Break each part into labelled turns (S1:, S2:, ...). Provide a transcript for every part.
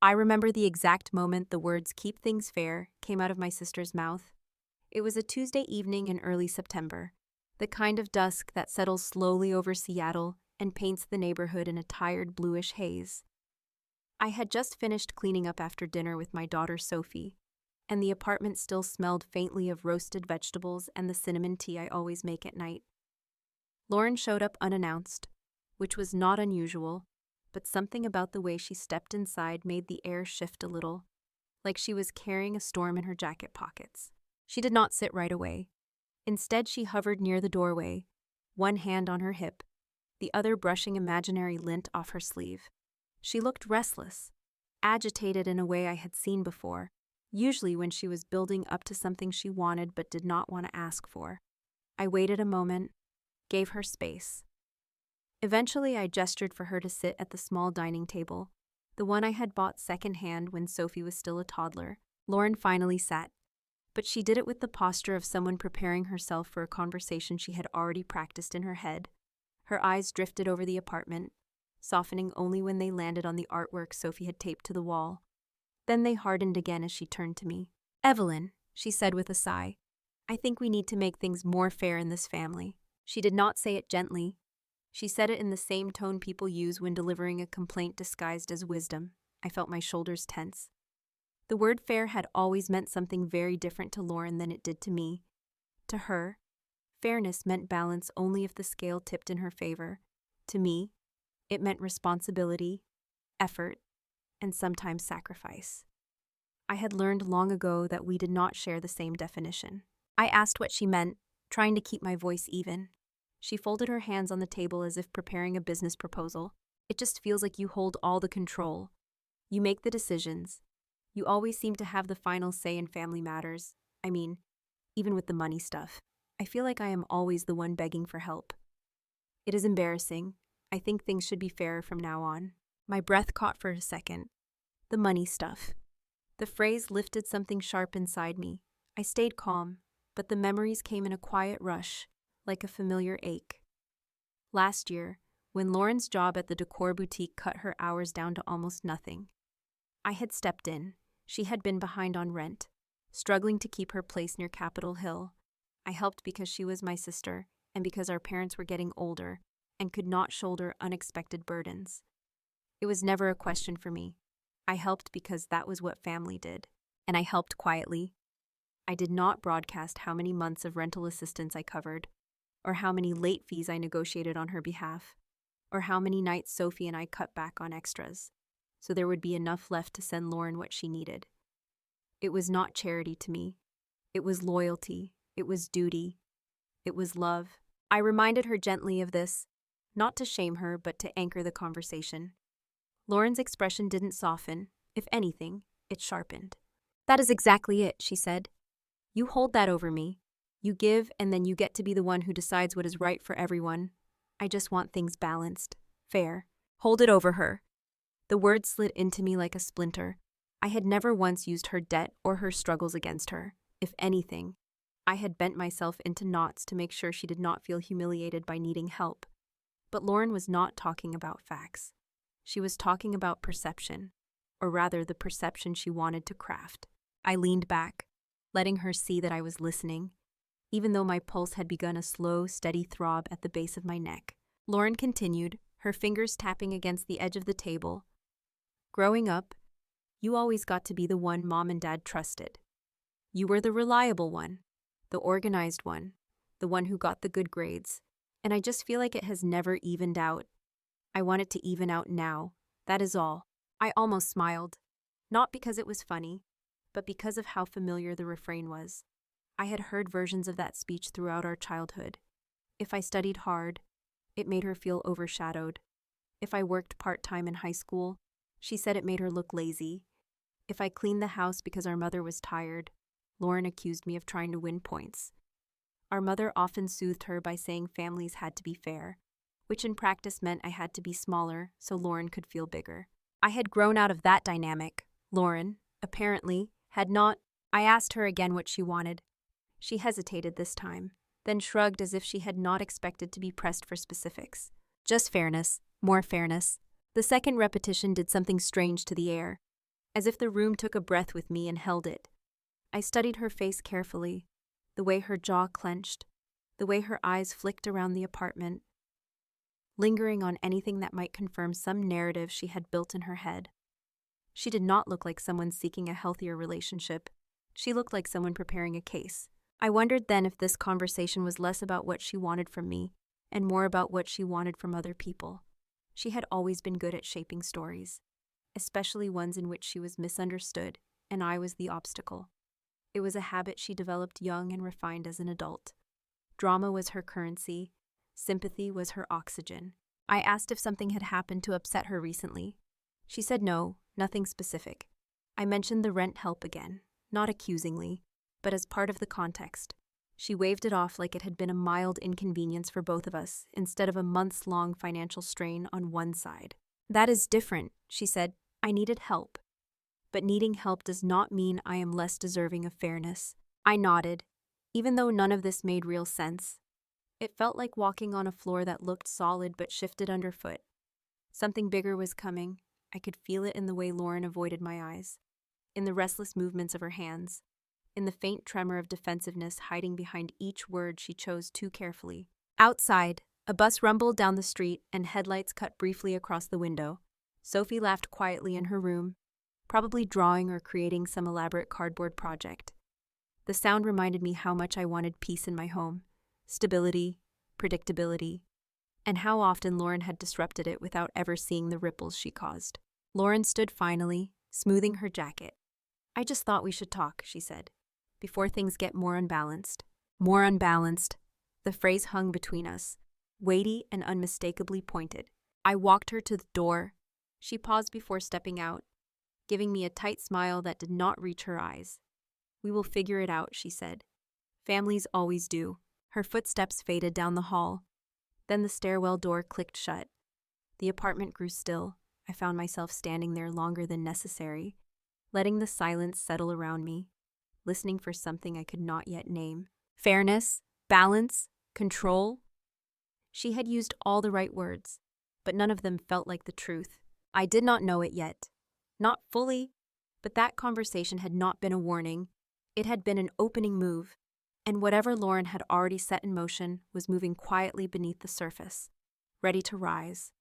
S1: I remember the exact moment the words "keep things fair" came out of my sister's mouth. It was a Tuesday evening in early September, the kind of dusk that settles slowly over Seattle and paints the neighborhood in a tired bluish haze. I had just finished cleaning up after dinner with my daughter Sophie, and the apartment still smelled faintly of roasted vegetables and the cinnamon tea I always make at night. Lauren showed up unannounced, which was not unusual, but something about the way she stepped inside made the air shift a little, like she was carrying a storm in her jacket pockets. She did not sit right away. Instead, she hovered near the doorway, one hand on her hip, the other brushing imaginary lint off her sleeve. She looked restless, agitated in a way I had seen before, usually when she was building up to something she wanted but did not want to ask for. I waited a moment, gave her space. Eventually, I gestured for her to sit at the small dining table, the one I had bought secondhand when Sophie was still a toddler. Lauren finally sat, but she did it with the posture of someone preparing herself for a conversation she had already practiced in her head. Her eyes drifted over the apartment, softening only when they landed on the artwork Sophie had taped to the wall. Then they hardened again as she turned to me. "Evelyn," she said with a sigh, "I think we need to make things more fair in this family." She did not say it gently. She said it in the same tone people use when delivering a complaint disguised as wisdom. I felt my shoulders tense. The word fair had always meant something very different to Lauren than it did to me. To her, fairness meant balance only if the scale tipped in her favor. To me, it meant responsibility, effort, and sometimes sacrifice. I had learned long ago that we did not share the same definition. I asked what she meant, trying to keep my voice even. She folded her hands on the table as if preparing a business proposal. "It just feels like you hold all the control. You make the decisions. You always seem to have the final say in family matters. I mean, even with the money stuff. I feel like I am always the one begging for help. It is embarrassing. I think things should be fairer from now on." My breath caught for a second. The money stuff. The phrase lifted something sharp inside me. I stayed calm, but the memories came in a quiet rush, like a familiar ache. Last year, when Lauren's job at the decor boutique cut her hours down to almost nothing, I had stepped in. She had been behind on rent, struggling to keep her place near Capitol Hill. I helped because she was my sister and because our parents were getting older and could not shoulder unexpected burdens. It was never a question for me. I helped because that was what family did, and I helped quietly. I did not broadcast how many months of rental assistance I covered, or how many late fees I negotiated on her behalf, or how many nights Sophie and I cut back on extras, so there would be enough left to send Lauren what she needed. It was not charity to me. It was loyalty. It was duty. It was love. I reminded her gently of this, not to shame her, but to anchor the conversation. Lauren's expression didn't soften. If anything, it sharpened. "That is exactly it," she said. "You hold that over me. You give, and then you get to be the one who decides what is right for everyone. I just want things balanced, fair. Hold it over her." The word slid into me like a splinter. I had never once used her debt or her struggles against her. If anything, I had bent myself into knots to make sure she did not feel humiliated by needing help. But Lauren was not talking about facts. She was talking about perception, or rather the perception she wanted to craft. I leaned back, letting her see that I was listening, even though my pulse had begun a slow, steady throb at the base of my neck. Lauren continued, her fingers tapping against the edge of the table. "Growing up, you always got to be the one Mom and Dad trusted. You were the reliable one, the organized one, the one who got the good grades, and I just feel like it has never evened out. I want it to even out now, that is all." I almost smiled, not because it was funny, but because of how familiar the refrain was. I had heard versions of that speech throughout our childhood. If I studied hard, it made her feel overshadowed. If I worked part-time in high school, she said it made her look lazy. If I cleaned the house because our mother was tired, Lauren accused me of trying to win points. Our mother often soothed her by saying families had to be fair, which in practice meant I had to be smaller so Lauren could feel bigger. I had grown out of that dynamic. Lauren, apparently, had not. I asked her again what she wanted. She hesitated this time, then shrugged as if she had not expected to be pressed for specifics. "Just fairness, more fairness." The second repetition did something strange to the air. as if the room took a breath with me and held it. I studied her face carefully, the way her jaw clenched, the way her eyes flicked around the apartment, lingering on anything that might confirm some narrative she had built in her head. She did not look like someone seeking a healthier relationship. She looked like someone preparing a case. I wondered then if this conversation was less about what she wanted from me and more about what she wanted from other people. She had always been good at shaping stories, especially ones in which she was misunderstood and I was the obstacle. It was a habit she developed young and refined as an adult. Drama was her currency. Sympathy was her oxygen. I asked if something had happened to upset her recently. She said no, nothing specific. I mentioned the rent help again, not accusingly, but as part of the context. She waved it off like it had been a mild inconvenience for both of us, instead of a months-long financial strain on one side. That is different, she said. I needed help. But needing help does not mean I am less deserving of fairness. I nodded, even though none of this made real sense. It felt like walking on a floor that looked solid but shifted underfoot. Something bigger was coming. I could feel it in the way Lauren avoided my eyes, in the restless movements of her hands, in the faint tremor of defensiveness hiding behind each word she chose too carefully. Outside, a bus rumbled down the street and headlights cut briefly across the window. Sophie laughed quietly in her room, probably drawing or creating some elaborate cardboard project. The sound reminded me how much I wanted peace in my home, stability, predictability, and how often Lauren had disrupted it without ever seeing the ripples she caused. Lauren stood finally, smoothing her jacket. I just thought we should talk, she said, before things get more unbalanced. More unbalanced. The phrase hung between us, weighty and unmistakably pointed. I walked her to the door. She paused before stepping out, giving me a tight smile that did not reach her eyes. We will figure it out, she said. Families always do. Her footsteps faded down the hall. Then the stairwell door clicked shut. The apartment grew still. I found myself standing there longer than necessary, letting the silence settle around me, listening for something I could not yet name. Fairness, balance, control. She had used all the right words, but none of them felt like the truth. I did not know it yet. Not fully, but that conversation had not been a warning. It had been an opening move, and whatever Lauren had already set in motion was moving quietly beneath the surface, ready to rise.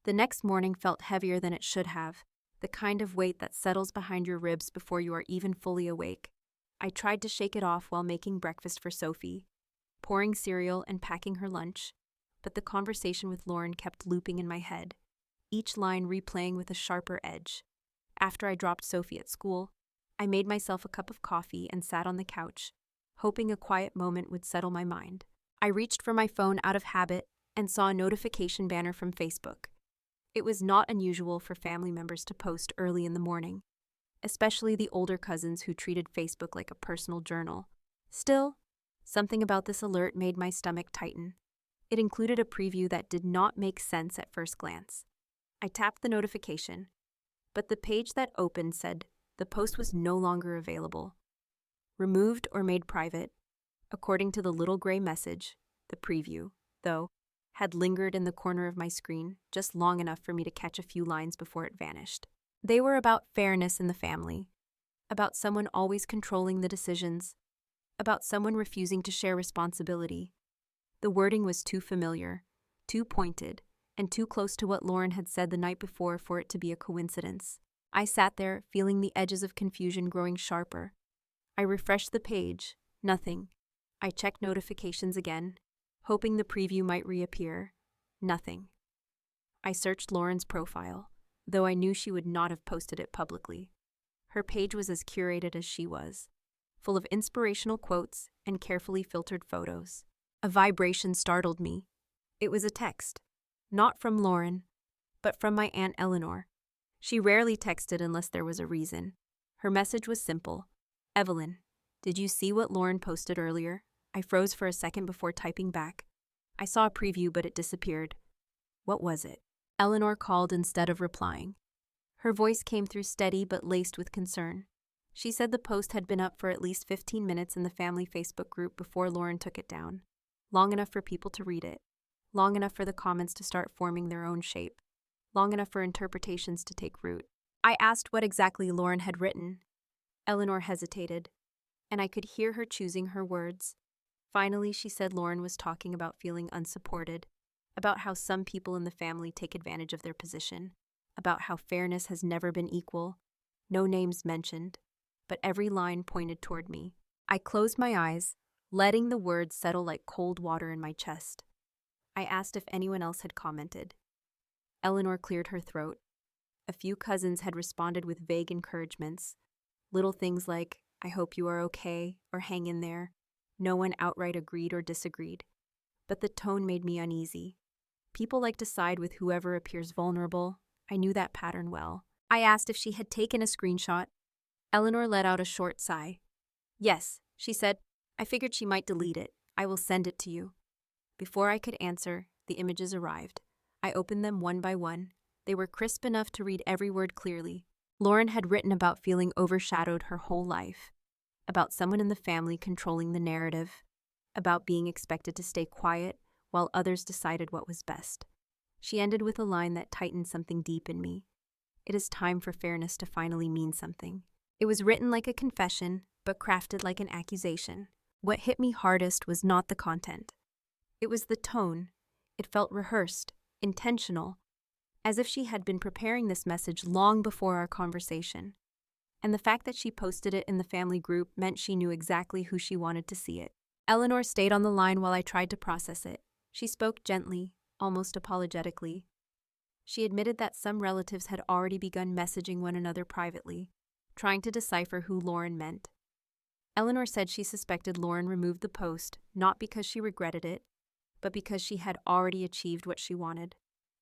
S1: The next morning felt heavier than it should have, the kind of weight that settles behind your ribs before you are even fully awake. I tried to shake it off while making breakfast for Sophie, pouring cereal and packing her lunch, but the conversation with Lauren kept looping in my head, each line replaying with a sharper edge. After I dropped Sophie at school, I made myself a cup of coffee and sat on the couch, hoping a quiet moment would settle my mind. I reached for my phone out of habit and saw a notification banner from Facebook. It was not unusual for family members to post early in the morning, especially the older cousins who treated Facebook like a personal journal. Still, something about this alert made my stomach tighten. It included a preview that did not make sense at first glance. I tapped the notification, but the page that opened said the post was no longer available. Removed or made private, according to the little gray message. The preview, though, had lingered in the corner of my screen just long enough for me to catch a few lines before it vanished. They were about fairness in the family, about someone always controlling the decisions, about someone refusing to share responsibility. The wording was too familiar, too pointed, and too close to what Lauren had said the night before for it to be a coincidence. I sat there, feeling the edges of confusion growing sharper. I refreshed the page. Nothing. I checked notifications again, hoping the preview might reappear. Nothing. I searched Lauren's profile, though I knew she would not have posted it publicly. Her page was as curated as she was, full of inspirational quotes and carefully filtered photos. A vibration startled me. It was a text. Not from Lauren, but from my Aunt Eleanor. She rarely texted unless there was a reason. Her message was simple. Evelyn, did you see what Lauren posted earlier? I froze for a second before typing back. I saw a preview, but it disappeared. What was it? Eleanor called instead of replying. Her voice came through steady but laced with concern. She said the post had been up for at least 15 minutes in the family Facebook group before Lauren took it down. Long enough for people to read it. Long enough for the comments to start forming their own shape. Long enough for interpretations to take root. I asked what exactly Lauren had written. Eleanor hesitated, and I could hear her choosing her words. Finally, she said Lauren was talking about feeling unsupported, about how some people in the family take advantage of their position, about how fairness has never been equal. No names mentioned, but every line pointed toward me. I closed my eyes, letting the words settle like cold water in my chest. I asked if anyone else had commented. Eleanor cleared her throat. A few cousins had responded with vague encouragements, little things like, "I hope you are okay," or "hang in there." No one outright agreed or disagreed. But the tone made me uneasy. People like to side with whoever appears vulnerable. I knew that pattern well. I asked if she had taken a screenshot. Eleanor let out a short sigh. "Yes," she said. "I figured she might delete it. I will send it to you." Before I could answer, the images arrived. I opened them one by one. They were crisp enough to read every word clearly. Lauren had written about feeling overshadowed her whole life, about someone in the family controlling the narrative, about being expected to stay quiet while others decided what was best. She ended with a line that tightened something deep in me. It is time for fairness to finally mean something. It was written like a confession, but crafted like an accusation. What hit me hardest was not the content. It was the tone. It felt rehearsed, intentional, as if she had been preparing this message long before our conversation. And the fact that she posted it in the family group meant she knew exactly who she wanted to see it. Eleanor stayed on the line while I tried to process it. She spoke gently, almost apologetically. She admitted that some relatives had already begun messaging one another privately, trying to decipher who Lauren meant. Eleanor said she suspected Lauren removed the post not because she regretted it, but because she had already achieved what she wanted.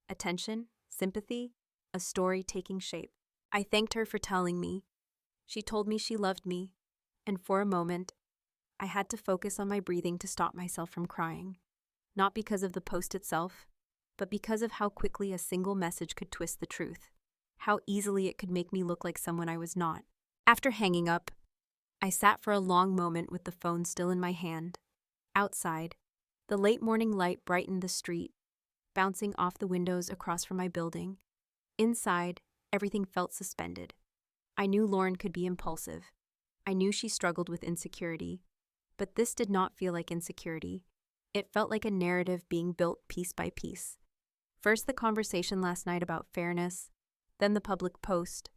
S1: Attention, sympathy, a story taking shape. I thanked her for telling me. She told me she loved me, and for a moment, I had to focus on my breathing to stop myself from crying. Not because of the post itself, but because of how quickly a single message could twist the truth, how easily it could make me look like someone I was not. After hanging up, I sat for a long moment with the phone still in my hand. Outside, the late morning light brightened the street, bouncing off the windows across from my building. Inside, everything felt suspended. I knew Lauren could be impulsive. I knew she struggled with insecurity. But this did not feel like insecurity. It felt like a narrative being built piece by piece. First the conversation last night about fairness, then the public post.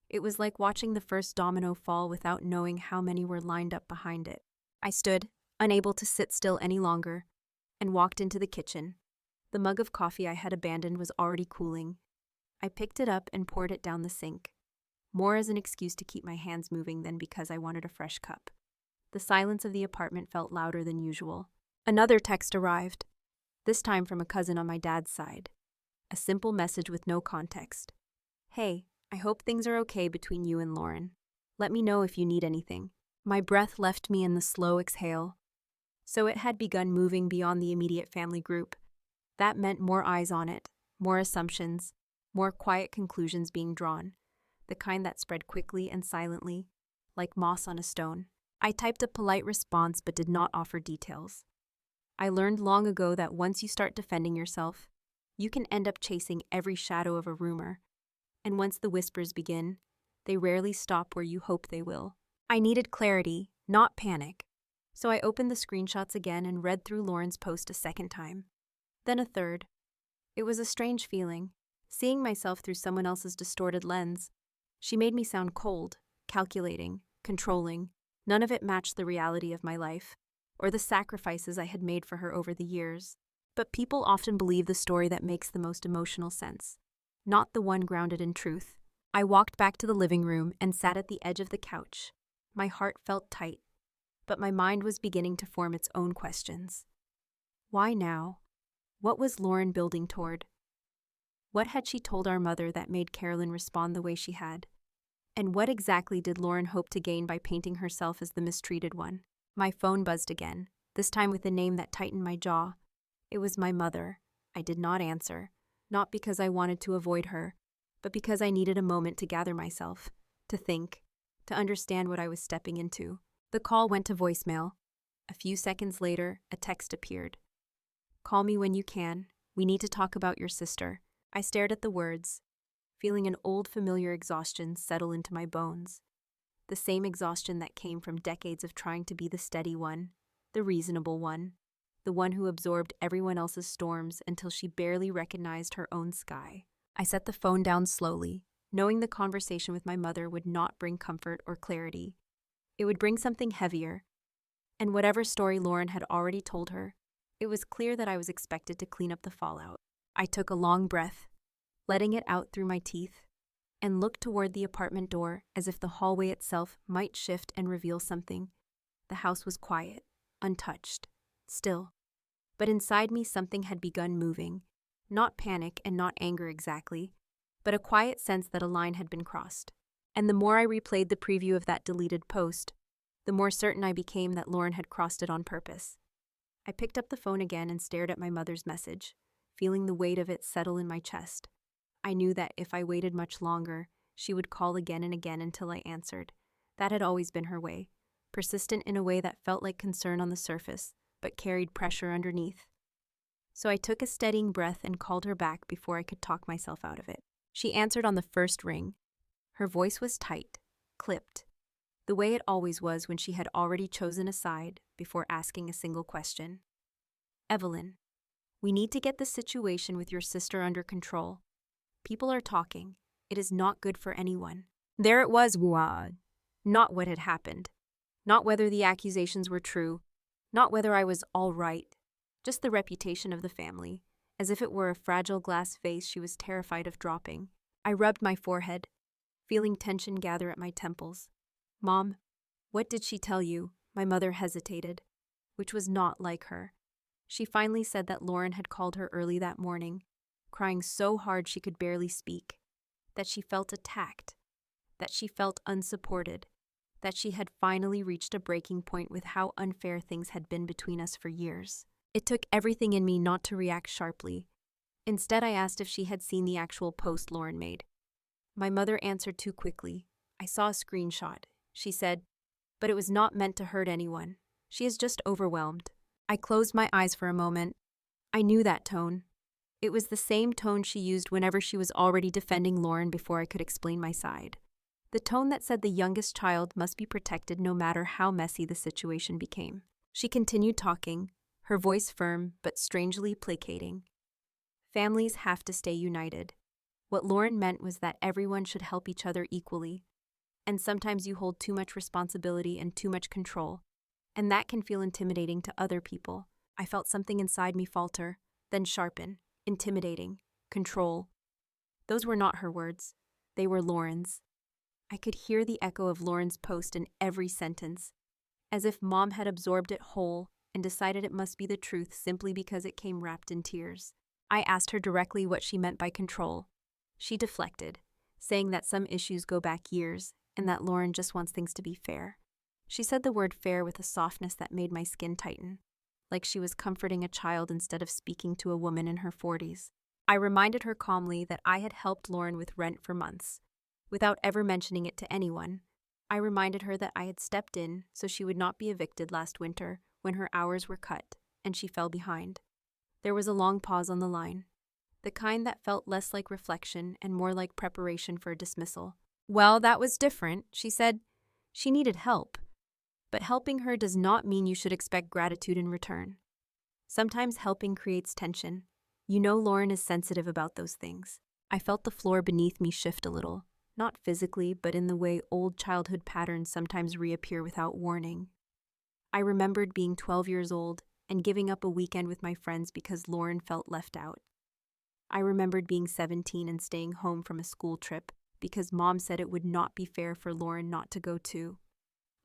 S1: It was like watching the first domino fall without knowing how many were lined up behind it. I stood, unable to sit still any longer, and walked into the kitchen. The mug of coffee I had abandoned was already cooling. I picked it up and poured it down the sink, more as an excuse to keep my hands moving than because I wanted a fresh cup. The silence of the apartment felt louder than usual. Another text arrived, this time from a cousin on my dad's side. A simple message with no context. "Hey, I hope things are okay between you and Lauren. Let me know if you need anything." My breath left me in the slow exhale. So it had begun moving beyond the immediate family group. That meant more eyes on it, more assumptions, more quiet conclusions being drawn, the kind that spread quickly and silently, like moss on a stone. I typed a polite response but did not offer details. I learned long ago that once you start defending yourself, you can end up chasing every shadow of a rumor. And once the whispers begin, they rarely stop where you hope they will. I needed clarity, not panic. So I opened the screenshots again and read through Lauren's post a second time. Then a third. It was a strange feeling, seeing myself through someone else's distorted lens. She made me sound cold, calculating, controlling. None of it matched the reality of my life, or the sacrifices I had made for her over the years. But people often believe the story that makes the most emotional sense, not the one grounded in truth. I walked back to the living room and sat at the edge of the couch. My heart felt tight, but my mind was beginning to form its own questions. Why now? What was Lauren building toward? What had she told our mother that made Carolyn respond the way she had? And what exactly did Lauren hope to gain by painting herself as the mistreated one? My phone buzzed again, this time with a name that tightened my jaw. It was my mother. I did not answer, not because I wanted to avoid her, but because I needed a moment to gather myself, to think, to understand what I was stepping into. The call went to voicemail. A few seconds later, a text appeared. "Call me when you can. We need to talk about your sister." I stared at the words. feeling an old familiar exhaustion settle into my bones. The same exhaustion that came from decades of trying to be the steady one, the reasonable one, the one who absorbed everyone else's storms until she barely recognized her own sky. I set the phone down slowly, knowing the conversation with my mother would not bring comfort or clarity. It would bring something heavier. And whatever story Lauren had already told her, it was clear that I was expected to clean up the fallout. I took a long breath, letting it out through my teeth, and looked toward the apartment door as if the hallway itself might shift and reveal something. The house was quiet, untouched, still. But inside me something had begun moving, not panic and not anger exactly, but a quiet sense that a line had been crossed. And the more I replayed the preview of that deleted post, the more certain I became that Lauren had crossed it on purpose. I picked up the phone again and stared at my mother's message, feeling the weight of it settle in my chest. I knew that if I waited much longer, she would call again and again until I answered. That had always been her way, persistent in a way that felt like concern on the surface, but carried pressure underneath. So I took a steadying breath and called her back before I could talk myself out of it. She answered on the first ring. Her voice was tight, clipped, the way it always was when she had already chosen a side before asking a single question. Evelyn, we need to get the situation with your sister under control. People are talking. It is not good for anyone. There it was, not what had happened. Not whether the accusations were true. Not whether I was all right. Just the reputation of the family, as if it were a fragile glass vase she was terrified of dropping. I rubbed my forehead, feeling tension gather at my temples. Mom, what did she tell you? My mother hesitated, which was not like her. She finally said that Lauren had called her early that morning, crying so hard she could barely speak, that she felt attacked, that she felt unsupported, that she had finally reached a breaking point with how unfair things had been between us for years. It took everything in me not to react sharply. Instead, I asked if she had seen the actual post Lauren made. My mother answered too quickly. I saw a screenshot. She said, but it was not meant to hurt anyone. She is just overwhelmed. I closed my eyes for a moment. I knew that tone. It was the same tone she used whenever she was already defending Lauren before I could explain my side. The tone that said the youngest child must be protected no matter how messy the situation became. She continued talking, her voice firm but strangely placating. Families have to stay united. What Lauren meant was that everyone should help each other equally. And sometimes you hold too much responsibility and too much control, and that can feel intimidating to other people. I felt something inside me falter, then sharpen. Intimidating. Control. Those were not her words. They were Lauren's. I could hear the echo of Lauren's post in every sentence, as if Mom had absorbed it whole and decided it must be the truth simply because it came wrapped in tears. I asked her directly what she meant by control. She deflected, saying that some issues go back years and that Lauren just wants things to be fair. She said the word fair with a softness that made my skin tighten, like she was comforting a child instead of speaking to a woman in her 40s. I reminded her calmly that I had helped Lauren with rent for months, without ever mentioning it to anyone. I reminded her that I had stepped in so she would not be evicted last winter when her hours were cut and she fell behind. There was a long pause on the line, the kind that felt less like reflection and more like preparation for a dismissal. Well, that was different, she said. She needed help. But helping her does not mean you should expect gratitude in return. Sometimes helping creates tension. You know Lauren is sensitive about those things. I felt the floor beneath me shift a little, not physically, but in the way old childhood patterns sometimes reappear without warning. I remembered being 12 years old and giving up a weekend with my friends because Lauren felt left out. I remembered being 17 and staying home from a school trip because Mom said it would not be fair for Lauren not to go too.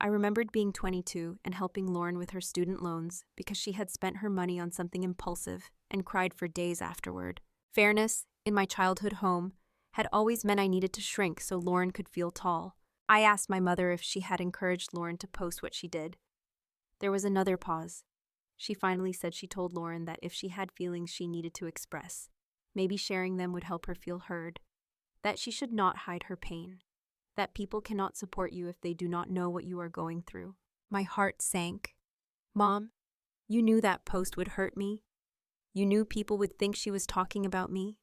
S1: I remembered being 22 and helping Lauren with her student loans because she had spent her money on something impulsive and cried for days afterward. Fairness, in my childhood home, had always meant I needed to shrink so Lauren could feel tall. I asked my mother if she had encouraged Lauren to post what she did. There was another pause. She finally said she told Lauren that if she had feelings she needed to express, maybe sharing them would help her feel heard. That she should not hide her pain. That people cannot support you if they do not know what you are going through. My heart sank. Mom, you knew that post would hurt me. You knew people would think she was talking about me,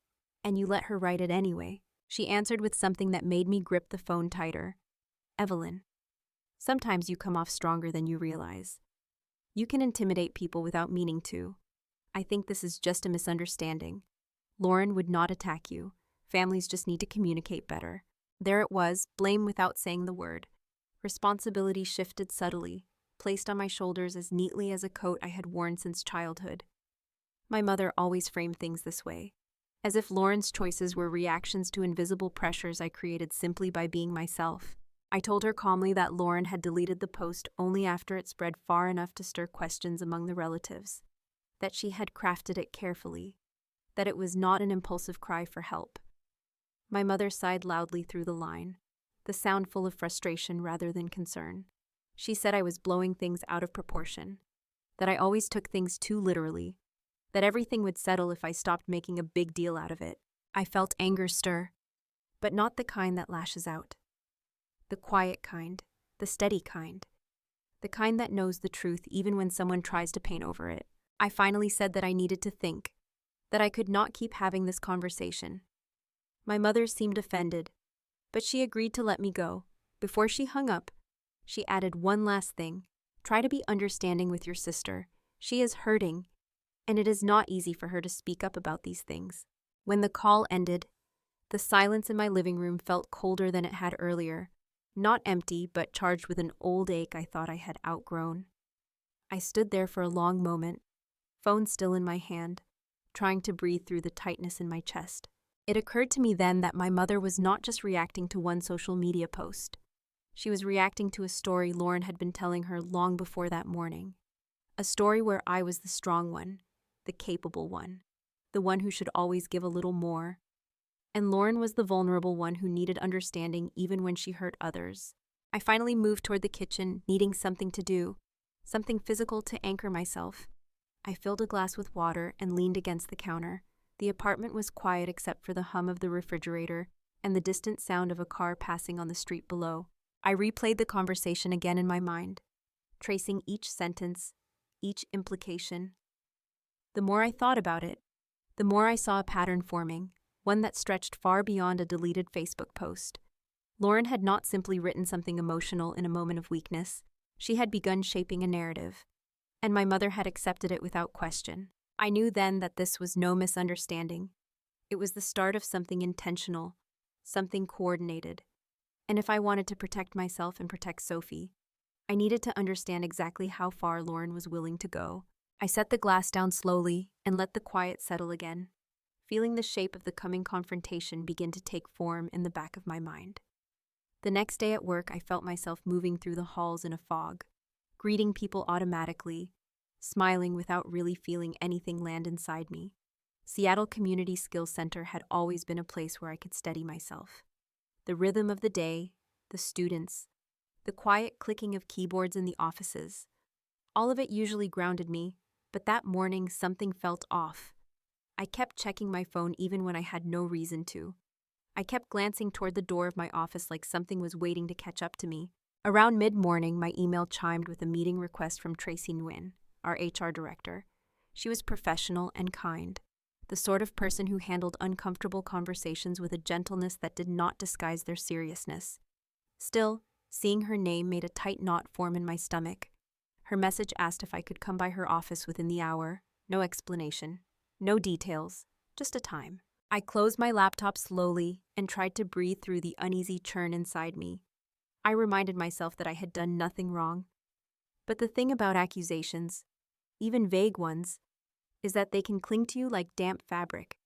S1: and you let her write it anyway. She answered with something that made me grip the phone tighter. Evelyn, sometimes you come off stronger than you realize. You can intimidate people without meaning to. I think this is just a misunderstanding. Lauren would not attack you. Families just need to communicate better. There it was, blame without saying the word. Responsibility shifted subtly, placed on my shoulders as neatly as a coat I had worn since childhood. My mother always framed things this way, as if Lauren's choices were reactions to invisible pressures I created simply by being myself. I told her calmly that Lauren had deleted the post only after it spread far enough to stir questions among the relatives, that she had crafted it carefully, that it was not an impulsive cry for help. My mother sighed loudly through the line, the sound full of frustration rather than concern. She said I was blowing things out of proportion, that I always took things too literally, that everything would settle if I stopped making a big deal out of it. I felt anger stir, but not the kind that lashes out. The quiet kind, the steady kind, the kind that knows the truth even when someone tries to paint over it. I finally said that I needed to think, that I could not keep having this conversation. My mother seemed offended, but she agreed to let me go. Before she hung up, she added one last thing. Try to be understanding with your sister. She is hurting, and it is not easy for her to speak up about these things. When the call ended, the silence in my living room felt colder than it had earlier. Not empty, but charged with an old ache I thought I had outgrown. I stood there for a long moment, phone still in my hand, trying to breathe through the tightness in my chest. It occurred to me then that my mother was not just reacting to one social media post. She was reacting to a story Lauren had been telling her long before that morning. A story where I was the strong one, the capable one, the one who should always give a little more. And Lauren was the vulnerable one who needed understanding even when she hurt others. I finally moved toward the kitchen, needing something to do, something physical to anchor myself. I filled a glass with water and leaned against the counter. The apartment was quiet except for the hum of the refrigerator and the distant sound of a car passing on the street below. I replayed the conversation again in my mind, tracing each sentence, each implication. The more I thought about it, the more I saw a pattern forming, one that stretched far beyond a deleted Facebook post. Lauren had not simply written something emotional in a moment of weakness. She had begun shaping a narrative, and my mother had accepted it without question. I knew then that this was no misunderstanding. It was the start of something intentional, something coordinated. And if I wanted to protect myself and protect Sophie, I needed to understand exactly how far Lauren was willing to go. I set the glass down slowly and let the quiet settle again, feeling the shape of the coming confrontation begin to take form in the back of my mind. The next day at work, I felt myself moving through the halls in a fog, greeting people automatically, smiling without really feeling anything land inside me. Seattle Community Skills Center had always been a place where I could steady myself. The rhythm of the day, the students, the quiet clicking of keyboards in the offices, all of it usually grounded me, but that morning something felt off. I kept checking my phone even when I had no reason to. I kept glancing toward the door of my office like something was waiting to catch up to me. Around mid-morning, my email chimed with a meeting request from Tracy Nguyen, our HR director. She was professional and kind, the sort of person who handled uncomfortable conversations with a gentleness that did not disguise their seriousness. Still, seeing her name made a tight knot form in my stomach. Her message asked if I could come by her office within the hour. No explanation, no details, just a time. I closed my laptop slowly and tried to breathe through the uneasy churn inside me. I reminded myself that I had done nothing wrong. But the thing about accusations, even vague ones, is that they can cling to you like damp fabric,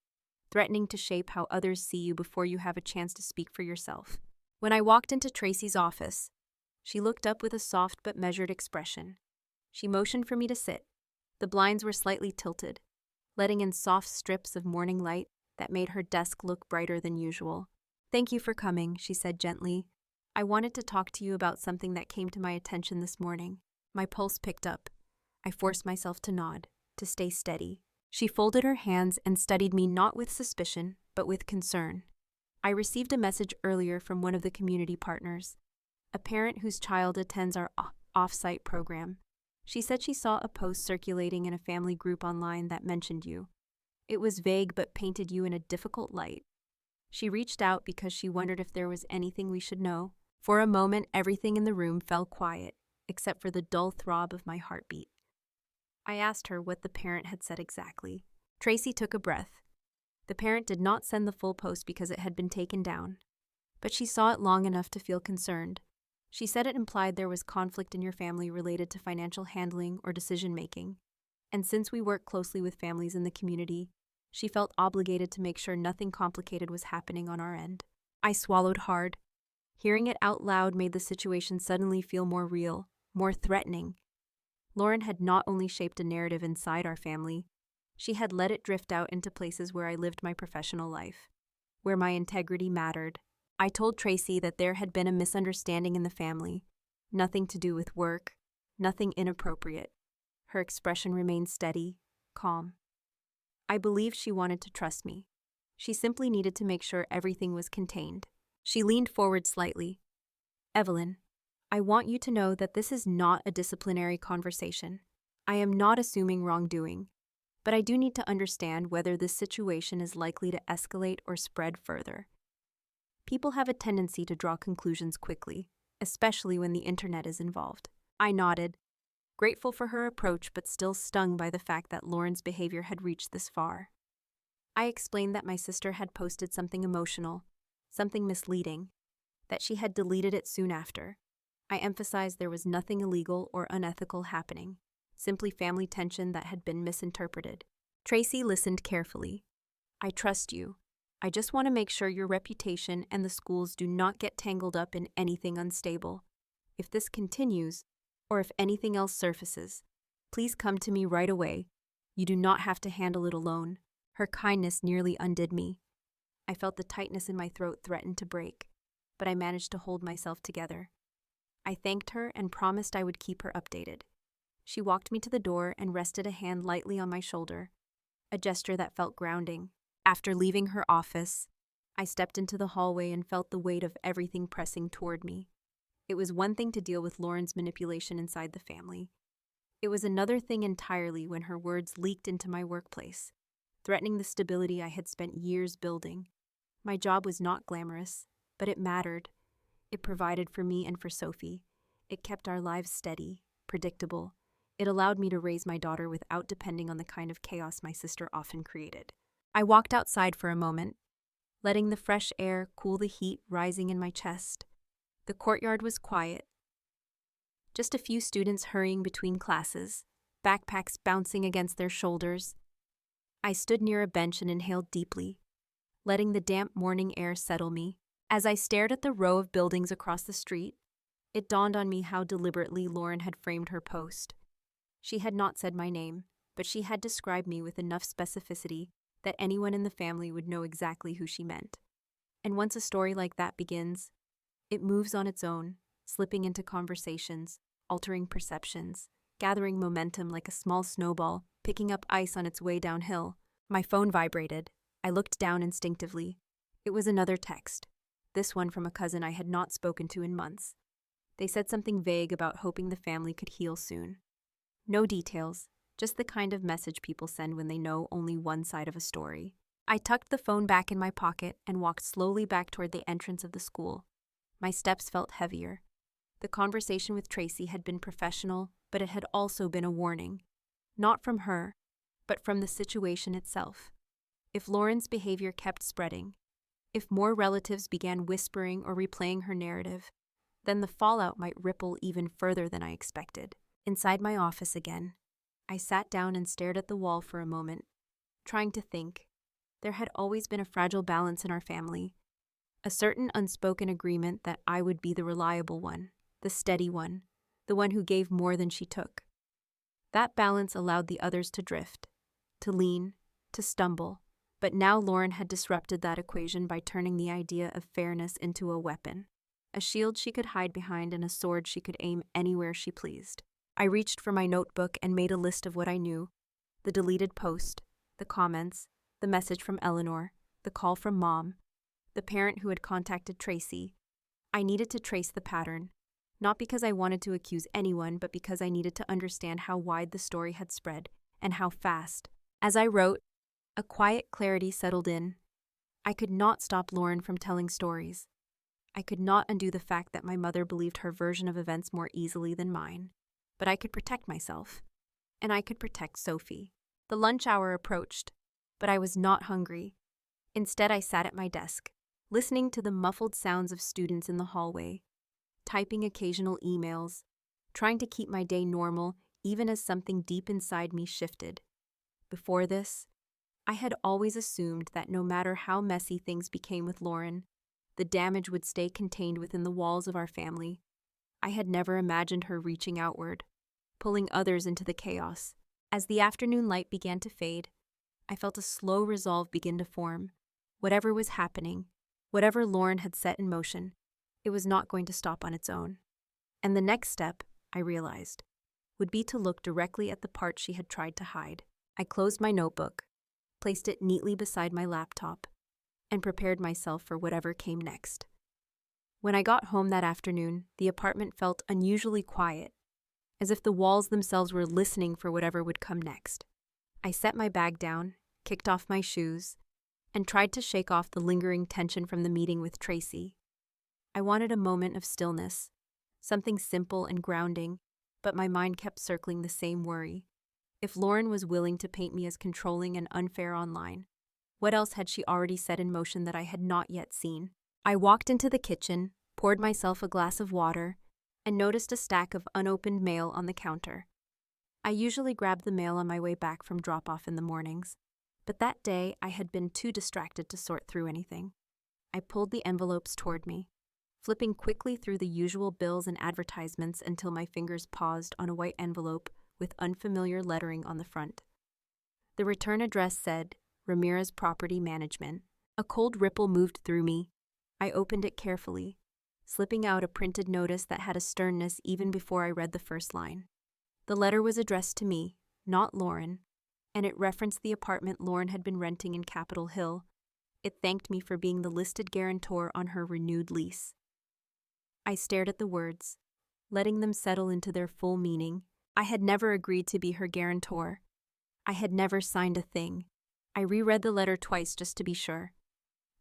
S1: threatening to shape how others see you before you have a chance to speak for yourself. When I walked into Tracy's office, she looked up with a soft but measured expression. She motioned for me to sit. The blinds were slightly tilted, letting in soft strips of morning light that made her desk look brighter than usual. "Thank you for coming," she said gently. "I wanted to talk to you about something that came to my attention this morning." My pulse picked up. I forced myself to nod, to stay steady. She folded her hands and studied me not with suspicion, but with concern. "I received a message earlier from one of the community partners, a parent whose child attends our off-site program. She said she saw a post circulating in a family group online that mentioned you. It was vague but painted you in a difficult light. She reached out because she wondered if there was anything we should know. For a moment, everything in the room fell quiet, except for the dull throb of my heartbeat. I asked her what the parent had said exactly. Tracy took a breath. The parent did not send the full post because it had been taken down, but she saw it long enough to feel concerned. She said it implied there was conflict in your family related to financial handling or decision-making, and since we work closely with families in the community, she felt obligated to make sure nothing complicated was happening on our end. I swallowed hard. Hearing it out loud made the situation suddenly feel more real, more threatening. Lauren had not only shaped a narrative inside our family, she had let it drift out into places where I lived my professional life, where my integrity mattered. I told Tracy that there had been a misunderstanding in the family, nothing to do with work, nothing inappropriate. Her expression remained steady, calm. I believed she wanted to trust me. She simply needed to make sure everything was contained. She leaned forward slightly. Evelyn, I want you to know that this is not a disciplinary conversation. I am not assuming wrongdoing, but I do need to understand whether this situation is likely to escalate or spread further. People have a tendency to draw conclusions quickly, especially when the internet is involved. I nodded, grateful for her approach but still stung by the fact that Lauren's behavior had reached this far. I explained that my sister had posted something emotional, something misleading, that she had deleted it soon after. I emphasized there was nothing illegal or unethical happening, simply family tension that had been misinterpreted. Tracy listened carefully. I trust you. I just want to make sure your reputation and the school's do not get tangled up in anything unstable. If this continues, or if anything else surfaces, please come to me right away. You do not have to handle it alone. Her kindness nearly undid me. I felt the tightness in my throat threaten to break, but I managed to hold myself together. I thanked her and promised I would keep her updated. She walked me to the door and rested a hand lightly on my shoulder, a gesture that felt grounding. After leaving her office, I stepped into the hallway and felt the weight of everything pressing toward me. It was one thing to deal with Lauren's manipulation inside the family. It was another thing entirely when her words leaked into my workplace, threatening the stability I had spent years building. My job was not glamorous, but it mattered. It provided for me and for Sophie. It kept our lives steady, predictable. It allowed me to raise my daughter without depending on the kind of chaos my sister often created. I walked outside for a moment, letting the fresh air cool the heat rising in my chest. The courtyard was quiet. Just a few students hurrying between classes, backpacks bouncing against their shoulders. I stood near a bench and inhaled deeply, letting the damp morning air settle me. As I stared at the row of buildings across the street, it dawned on me how deliberately Lauren had framed her post. She had not said my name, but she had described me with enough specificity that anyone in the family would know exactly who she meant. And once a story like that begins, it moves on its own, slipping into conversations, altering perceptions, gathering momentum like a small snowball, picking up ice on its way downhill. My phone vibrated. I looked down instinctively. It was another text, this one from a cousin I had not spoken to in months. They said something vague about hoping the family could heal soon. No details, just the kind of message people send when they know only one side of a story. I tucked the phone back in my pocket and walked slowly back toward the entrance of the school. My steps felt heavier. The conversation with Tracy had been professional, but it had also been a warning. Not from her, but from the situation itself. If Lauren's behavior kept spreading, if more relatives began whispering or replaying her narrative, then the fallout might ripple even further than I expected. Inside my office again, I sat down and stared at the wall for a moment, trying to think. There had always been a fragile balance in our family, a certain unspoken agreement that I would be the reliable one, the steady one, the one who gave more than she took. That balance allowed the others to drift, to lean, to stumble, but now Lauren had disrupted that equation by turning the idea of fairness into a weapon, a shield she could hide behind and a sword she could aim anywhere she pleased. I reached for my notebook and made a list of what I knew: the deleted post, the comments, the message from Eleanor, the call from Mom, the parent who had contacted Tracy. I needed to trace the pattern, not because I wanted to accuse anyone, but because I needed to understand how wide the story had spread and how fast. As I wrote, a quiet clarity settled in. I could not stop Lauren from telling stories. I could not undo the fact that my mother believed her version of events more easily than mine. But I could protect myself. And I could protect Sophie. The lunch hour approached, but I was not hungry. Instead, I sat at my desk, listening to the muffled sounds of students in the hallway, typing occasional emails, trying to keep my day normal even as something deep inside me shifted. Before this, I had always assumed that no matter how messy things became with Lauren, the damage would stay contained within the walls of our family. I had never imagined her reaching outward, pulling others into the chaos. As the afternoon light began to fade, I felt a slow resolve begin to form. Whatever was happening, whatever Lauren had set in motion, it was not going to stop on its own. And the next step, I realized, would be to look directly at the part she had tried to hide. I closed my notebook, placed it neatly beside my laptop, and prepared myself for whatever came next. When I got home that afternoon, the apartment felt unusually quiet, as if the walls themselves were listening for whatever would come next. I set my bag down, kicked off my shoes, and tried to shake off the lingering tension from the meeting with Tracy. I wanted a moment of stillness, something simple and grounding, but my mind kept circling the same worry. If Lauren was willing to paint me as controlling and unfair online, what else had she already set in motion that I had not yet seen? I walked into the kitchen, poured myself a glass of water, and noticed a stack of unopened mail on the counter. I usually grabbed the mail on my way back from drop-off in the mornings, but that day I had been too distracted to sort through anything. I pulled the envelopes toward me, flipping quickly through the usual bills and advertisements until my fingers paused on a white envelope with unfamiliar lettering on the front. The return address said, Ramirez Property Management. A cold ripple moved through me. I opened it carefully, slipping out a printed notice that had a sternness even before I read the first line. The letter was addressed to me, not Lauren, and it referenced the apartment Lauren had been renting in Capitol Hill. It thanked me for being the listed guarantor on her renewed lease. I stared at the words, letting them settle into their full meaning. I had never agreed to be her guarantor. I had never signed a thing. I reread the letter twice just to be sure.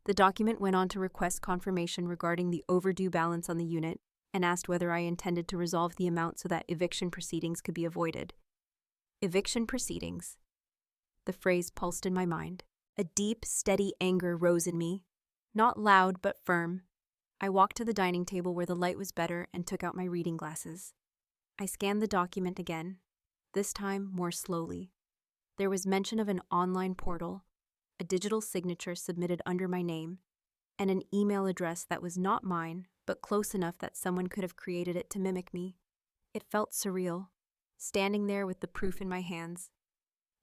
S1: The document went on to request confirmation regarding the overdue balance on the unit and asked whether I intended to resolve the amount so that eviction proceedings could be avoided. Eviction proceedings. The phrase pulsed in my mind. A deep, steady anger rose in me. Not loud, but firm. I walked to the dining table where the light was better and took out my reading glasses. I scanned the document again, this time more slowly. There was mention of an online portal, a digital signature submitted under my name, and an email address that was not mine, but close enough that someone could have created it to mimic me. It felt surreal, standing there with the proof in my hands.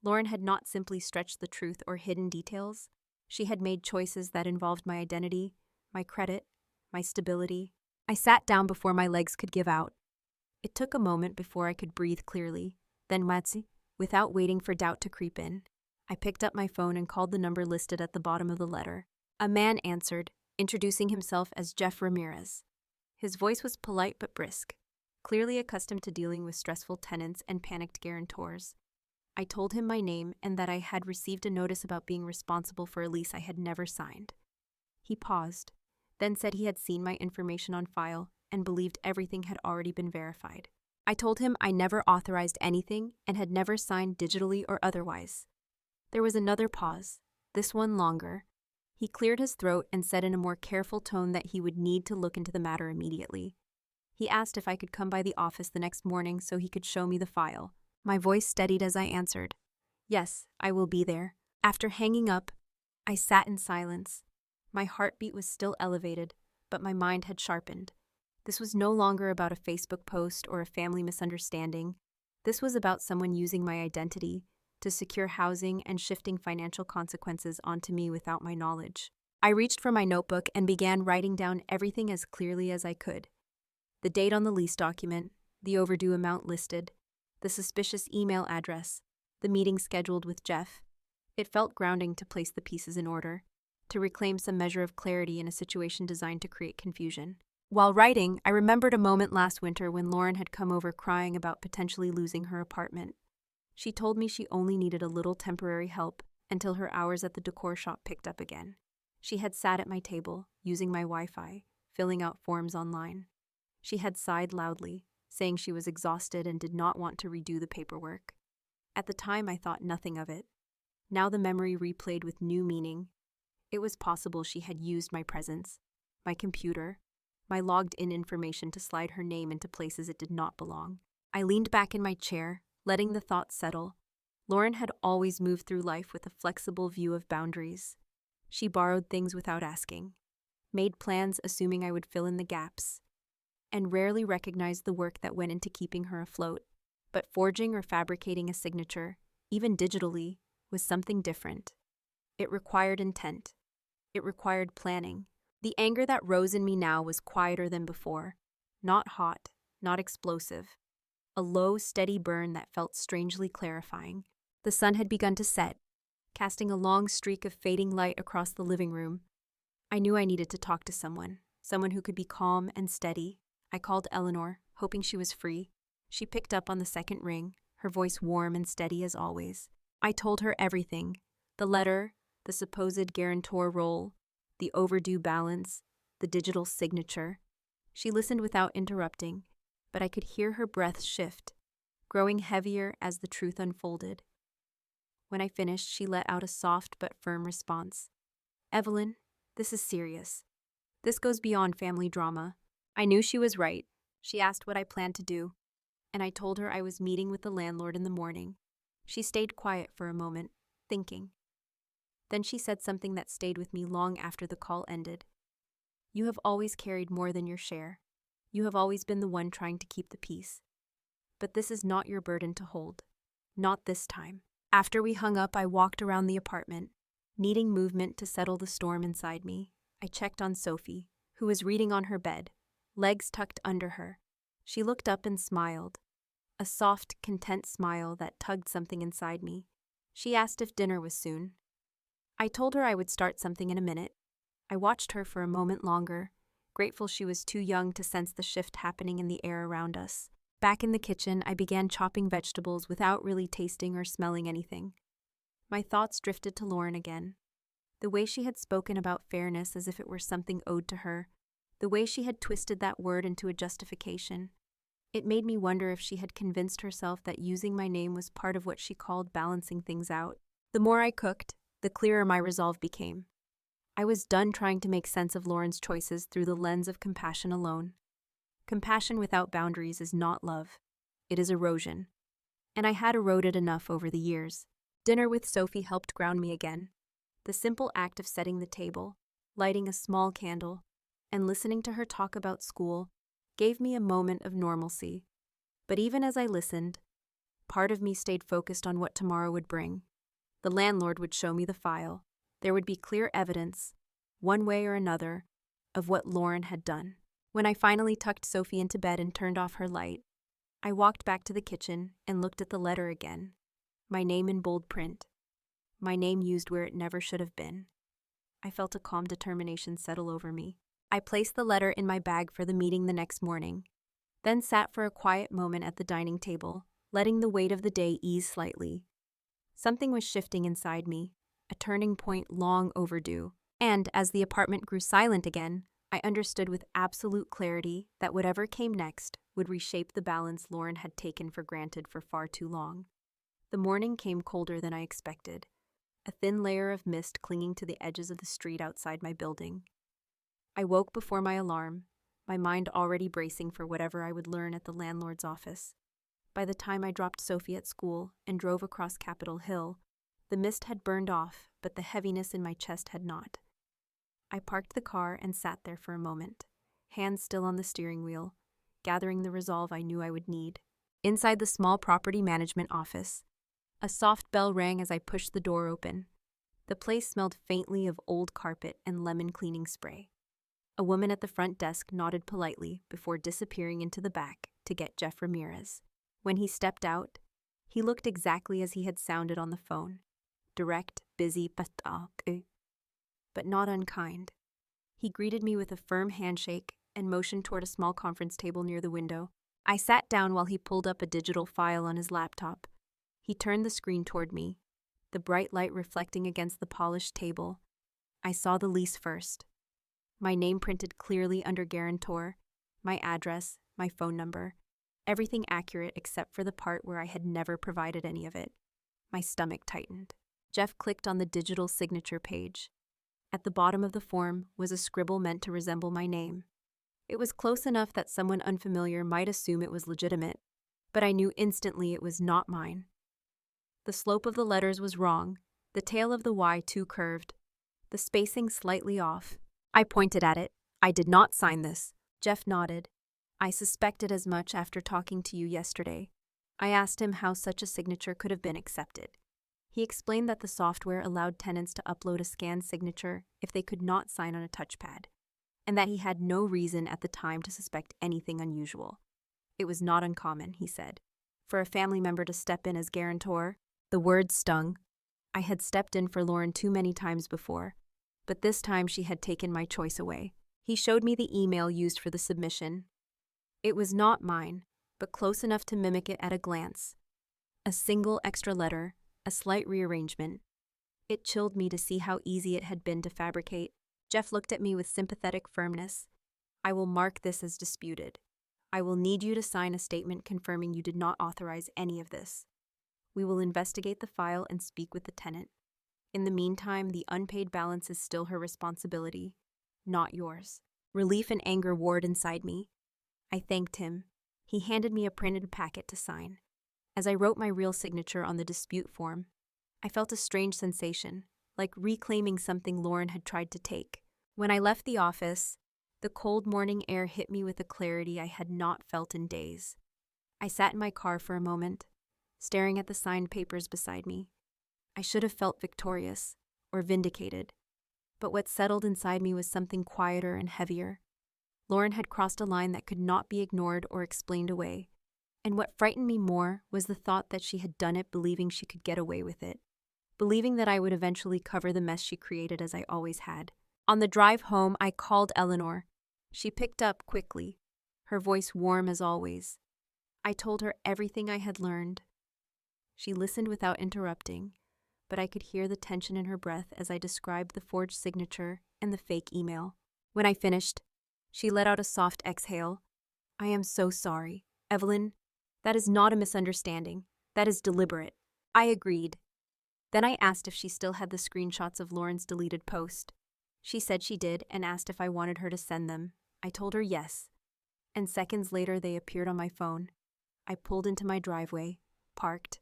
S1: Lauren had not simply stretched the truth or hidden details. She had made choices that involved my identity, my credit, my stability. I sat down before my legs could give out. It took a moment before I could breathe clearly. Then, without waiting for doubt to creep in, I picked up my phone and called the number listed at the bottom of the letter. A man answered, introducing himself as Jeff Ramirez. His voice was polite but brisk, clearly accustomed to dealing with stressful tenants and panicked guarantors. I told him my name and that I had received a notice about being responsible for a lease I had never signed. He paused, then said he had seen my information on file and believed everything had already been verified. I told him I never authorized anything and had never signed digitally or otherwise. There was another pause, this one longer. He cleared his throat and said in a more careful tone that he would need to look into the matter immediately. He asked if I could come by the office the next morning so he could show me the file. My voice steadied as I answered, "Yes, I will be there." After hanging up, I sat in silence. My heartbeat was still elevated, but my mind had sharpened. This was no longer about a Facebook post or a family misunderstanding. This was about someone using my identity to secure housing and shifting financial consequences onto me without my knowledge. I reached for my notebook and began writing down everything as clearly as I could. The date on the lease document, the overdue amount listed, the suspicious email address, the meeting scheduled with Jeff. It felt grounding to place the pieces in order, to reclaim some measure of clarity in a situation designed to create confusion. While writing, I remembered a moment last winter when Lauren had come over crying about potentially losing her apartment. She told me she only needed a little temporary help until her hours at the decor shop picked up again. She had sat at my table, using my Wi-Fi, filling out forms online. She had sighed loudly, saying she was exhausted and did not want to redo the paperwork. At the time, I thought nothing of it. Now the memory replayed with new meaning. It was possible she had used my presence, my computer, my logged-in information to slide her name into places it did not belong. I leaned back in my chair, letting the thoughts settle. Lauren had always moved through life with a flexible view of boundaries. She borrowed things without asking, made plans assuming I would fill in the gaps, and rarely recognized the work that went into keeping her afloat. But forging or fabricating a signature, even digitally, was something different. It required intent. It required planning. The anger that rose in me now was quieter than before. Not hot, not explosive. A low, steady burn that felt strangely clarifying. The sun had begun to set, casting a long streak of fading light across the living room. I knew I needed to talk to someone who could be calm and steady. I called Eleanor, hoping she was free. She picked up on the second ring, her voice warm and steady as always. I told her everything: the letter, the supposed guarantor role, the overdue balance, the digital signature. She listened without interrupting, but I could hear her breath shift, growing heavier as the truth unfolded. When I finished, she let out a soft but firm response. "Evelyn, this is serious. This goes beyond family drama." I knew she was right. She asked what I planned to do, and I told her I was meeting with the landlord in the morning. She stayed quiet for a moment, thinking. Then she said something that stayed with me long after the call ended. "You have always carried more than your share. You have always been the one trying to keep the peace. But this is not your burden to hold. Not this time." After we hung up, I walked around the apartment, needing movement to settle the storm inside me. I checked on Sophie, who was reading on her bed, legs tucked under her. She looked up and smiled, a soft, content smile that tugged something inside me. She asked if dinner was soon. I told her I would start something in a minute. I watched her for a moment longer, grateful she was too young to sense the shift happening in the air around us. Back in the kitchen, I began chopping vegetables without really tasting or smelling anything. My thoughts drifted to Lauren again. The way she had spoken about fairness as if it were something owed to her, the way she had twisted that word into a justification. It made me wonder if she had convinced herself that using my name was part of what she called balancing things out. The more I cooked, the clearer my resolve became. I was done trying to make sense of Lauren's choices through the lens of compassion alone. Compassion without boundaries is not love. It is erosion. And I had eroded enough over the years. Dinner with Sophie helped ground me again. The simple act of setting the table, lighting a small candle, and listening to her talk about school gave me a moment of normalcy. But even as I listened, part of me stayed focused on what tomorrow would bring. The landlord would show me the file. There would be clear evidence, one way or another, of what Lauren had done. When I finally tucked Sophie into bed and turned off her light, I walked back to the kitchen and looked at the letter again. My name in bold print. My name used where it never should have been. I felt a calm determination settle over me. I placed the letter in my bag for the meeting the next morning, then sat for a quiet moment at the dining table, letting the weight of the day ease slightly. Something was shifting inside me, a turning point long overdue. And as the apartment grew silent again, I understood with absolute clarity that whatever came next would reshape the balance Lauren had taken for granted for far too long. The morning came colder than I expected, a thin layer of mist clinging to the edges of the street outside my building. I woke before my alarm, my mind already bracing for whatever I would learn at the landlord's office. By the time I dropped Sophie at school and drove across Capitol Hill, the mist had burned off, but the heaviness in my chest had not. I parked the car and sat there for a moment, hands still on the steering wheel, gathering the resolve I knew I would need. Inside the small property management office, a soft bell rang as I pushed the door open. The place smelled faintly of old carpet and lemon cleaning spray. A woman at the front desk nodded politely before disappearing into the back to get Jeff Ramirez. When he stepped out, he looked exactly as he had sounded on the phone. Direct, busy, but not unkind. He greeted me with a firm handshake and motioned toward a small conference table near the window. I sat down while he pulled up a digital file on his laptop. He turned the screen toward me, the bright light reflecting against the polished table. I saw the lease first. My name printed clearly under guarantor, my address, my phone number, everything accurate except for the part where I had never provided any of it. My stomach tightened. Jeff clicked on the digital signature page. At the bottom of the form was a scribble meant to resemble my name. It was close enough that someone unfamiliar might assume it was legitimate, but I knew instantly it was not mine. The slope of the letters was wrong, the tail of the Y too curved, the spacing slightly off. I pointed at it. I did not sign this. Jeff nodded. I suspected as much after talking to you yesterday. I asked him how such a signature could have been accepted. He explained that the software allowed tenants to upload a scanned signature if they could not sign on a touchpad, and that he had no reason at the time to suspect anything unusual. It was not uncommon, he said, for a family member to step in as guarantor. The words stung. I had stepped in for Lauren too many times before, but this time she had taken my choice away. He showed me the email used for the submission. It was not mine, but close enough to mimic it at a glance. A single extra letter, a slight rearrangement. It chilled me to see how easy it had been to fabricate. Jeff looked at me with sympathetic firmness. I will mark this as disputed. I will need you to sign a statement confirming you did not authorize any of this. We will investigate the file and speak with the tenant. In the meantime, the unpaid balance is still her responsibility, not yours. Relief and anger warred inside me. I thanked him. He handed me a printed packet to sign. As I wrote my real signature on the dispute form, I felt a strange sensation, like reclaiming something Lauren had tried to take. When I left the office, the cold morning air hit me with a clarity I had not felt in days. I sat in my car for a moment, staring at the signed papers beside me. I should have felt victorious, or vindicated, but what settled inside me was something quieter and heavier. Lauren had crossed a line that could not be ignored or explained away, and what frightened me more was the thought that she had done it believing she could get away with it, believing that I would eventually cover the mess she created as I always had. On the drive home, I called Eleanor. She picked up quickly, her voice warm as always. I told her everything I had learned. She listened without interrupting, but I could hear the tension in her breath as I described the forged signature and the fake email. When I finished, she let out a soft exhale. I am so sorry, Evelyn. That is not a misunderstanding. That is deliberate. I agreed. Then I asked if she still had the screenshots of Lauren's deleted post. She said she did and asked if I wanted her to send them. I told her yes, and seconds later they appeared on my phone. I pulled into my driveway, parked,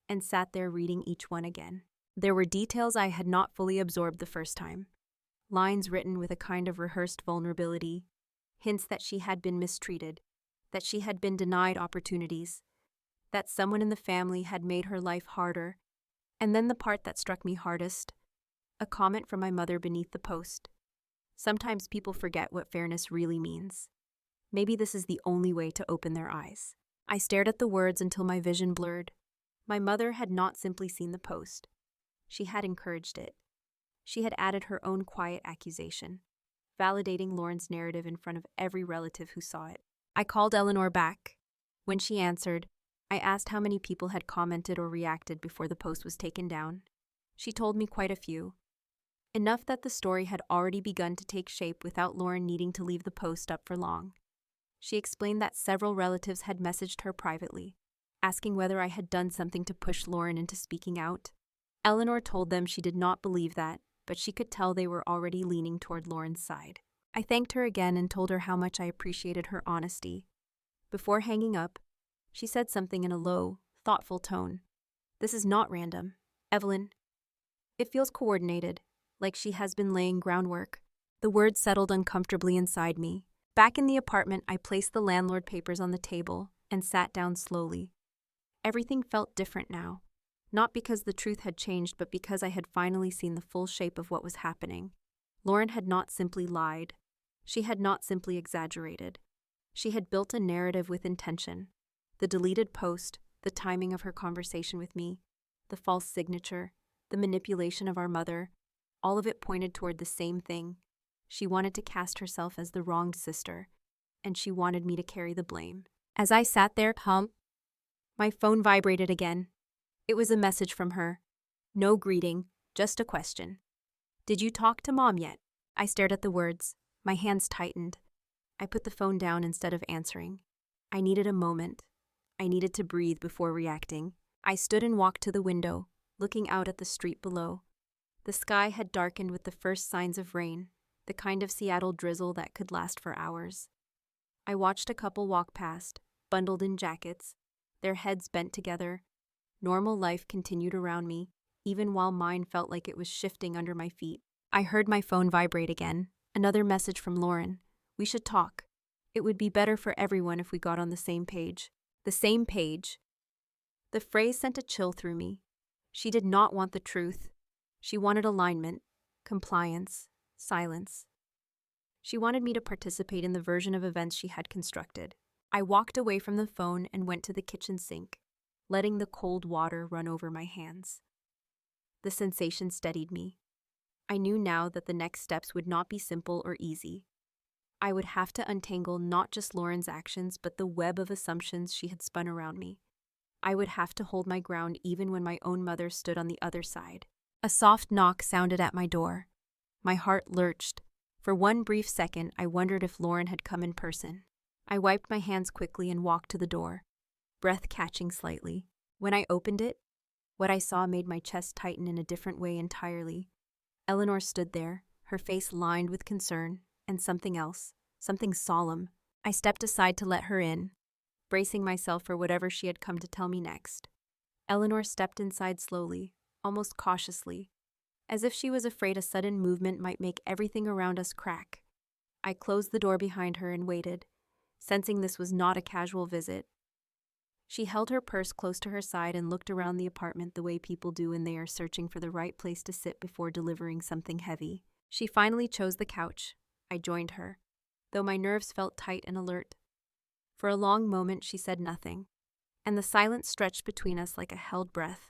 S1: and sat there reading each one again. There were details I had not fully absorbed the first time. Lines written with a kind of rehearsed vulnerability, hints that she had been mistreated, that she had been denied opportunities, that someone in the family had made her life harder, and then the part that struck me hardest, a comment from my mother beneath the post. Sometimes people forget what fairness really means. Maybe this is the only way to open their eyes. I stared at the words until my vision blurred. My mother had not simply seen the post. She had encouraged it. She had added her own quiet accusation, validating Lauren's narrative in front of every relative who saw it. I called Eleanor back. When she answered, I asked how many people had commented or reacted before the post was taken down. She told me quite a few. Enough that the story had already begun to take shape without Lauren needing to leave the post up for long. She explained that several relatives had messaged her privately, asking whether I had done something to push Lauren into speaking out. Eleanor told them she did not believe that, but she could tell they were already leaning toward Lauren's side. I thanked her again and told her how much I appreciated her honesty. Before hanging up, she said something in a low, thoughtful tone. This is not random, Evelyn. It feels coordinated, like she has been laying groundwork. The words settled uncomfortably inside me. Back in the apartment, I placed the landlord papers on the table and sat down slowly. Everything felt different now, not because the truth had changed, but because I had finally seen the full shape of what was happening. Lauren had not simply lied. She had not simply exaggerated. She had built a narrative with intention. The deleted post, the timing of her conversation with me, the false signature, the manipulation of our mother, all of it pointed toward the same thing. She wanted to cast herself as the wronged sister, and she wanted me to carry the blame. As I sat there, my phone vibrated again. It was a message from her. No greeting, just a question. Did you talk to Mom yet? I stared at the words. My hands tightened. I put the phone down instead of answering. I needed a moment. I needed to breathe before reacting. I stood and walked to the window, looking out at the street below. The sky had darkened with the first signs of rain, the kind of Seattle drizzle that could last for hours. I watched a couple walk past, bundled in jackets, their heads bent together. Normal life continued around me, even while mine felt like it was shifting under my feet. I heard my phone vibrate again, another message from Lauren. We should talk. It would be better for everyone if we got on the same page. The same page. The phrase sent a chill through me. She did not want the truth. She wanted alignment, compliance, silence. She wanted me to participate in the version of events she had constructed. I walked away from the phone and went to the kitchen sink, letting the cold water run over my hands. The sensation steadied me. I knew now that the next steps would not be simple or easy. I would have to untangle not just Lauren's actions, but the web of assumptions she had spun around me. I would have to hold my ground even when my own mother stood on the other side. A soft knock sounded at my door. My heart lurched. For one brief second, I wondered if Lauren had come in person. I wiped my hands quickly and walked to the door, breath catching slightly. When I opened it, what I saw made my chest tighten in a different way entirely. Eleanor stood there, her face lined with concern, and something else, something solemn. I stepped aside to let her in, bracing myself for whatever she had come to tell me next. Eleanor stepped inside slowly, almost cautiously, as if she was afraid a sudden movement might make everything around us crack. I closed the door behind her and waited, sensing this was not a casual visit. She held her purse close to her side and looked around the apartment the way people do when they are searching for the right place to sit before delivering something heavy. She finally chose the couch. I joined her, though my nerves felt tight and alert. For a long moment she said nothing, and the silence stretched between us like a held breath.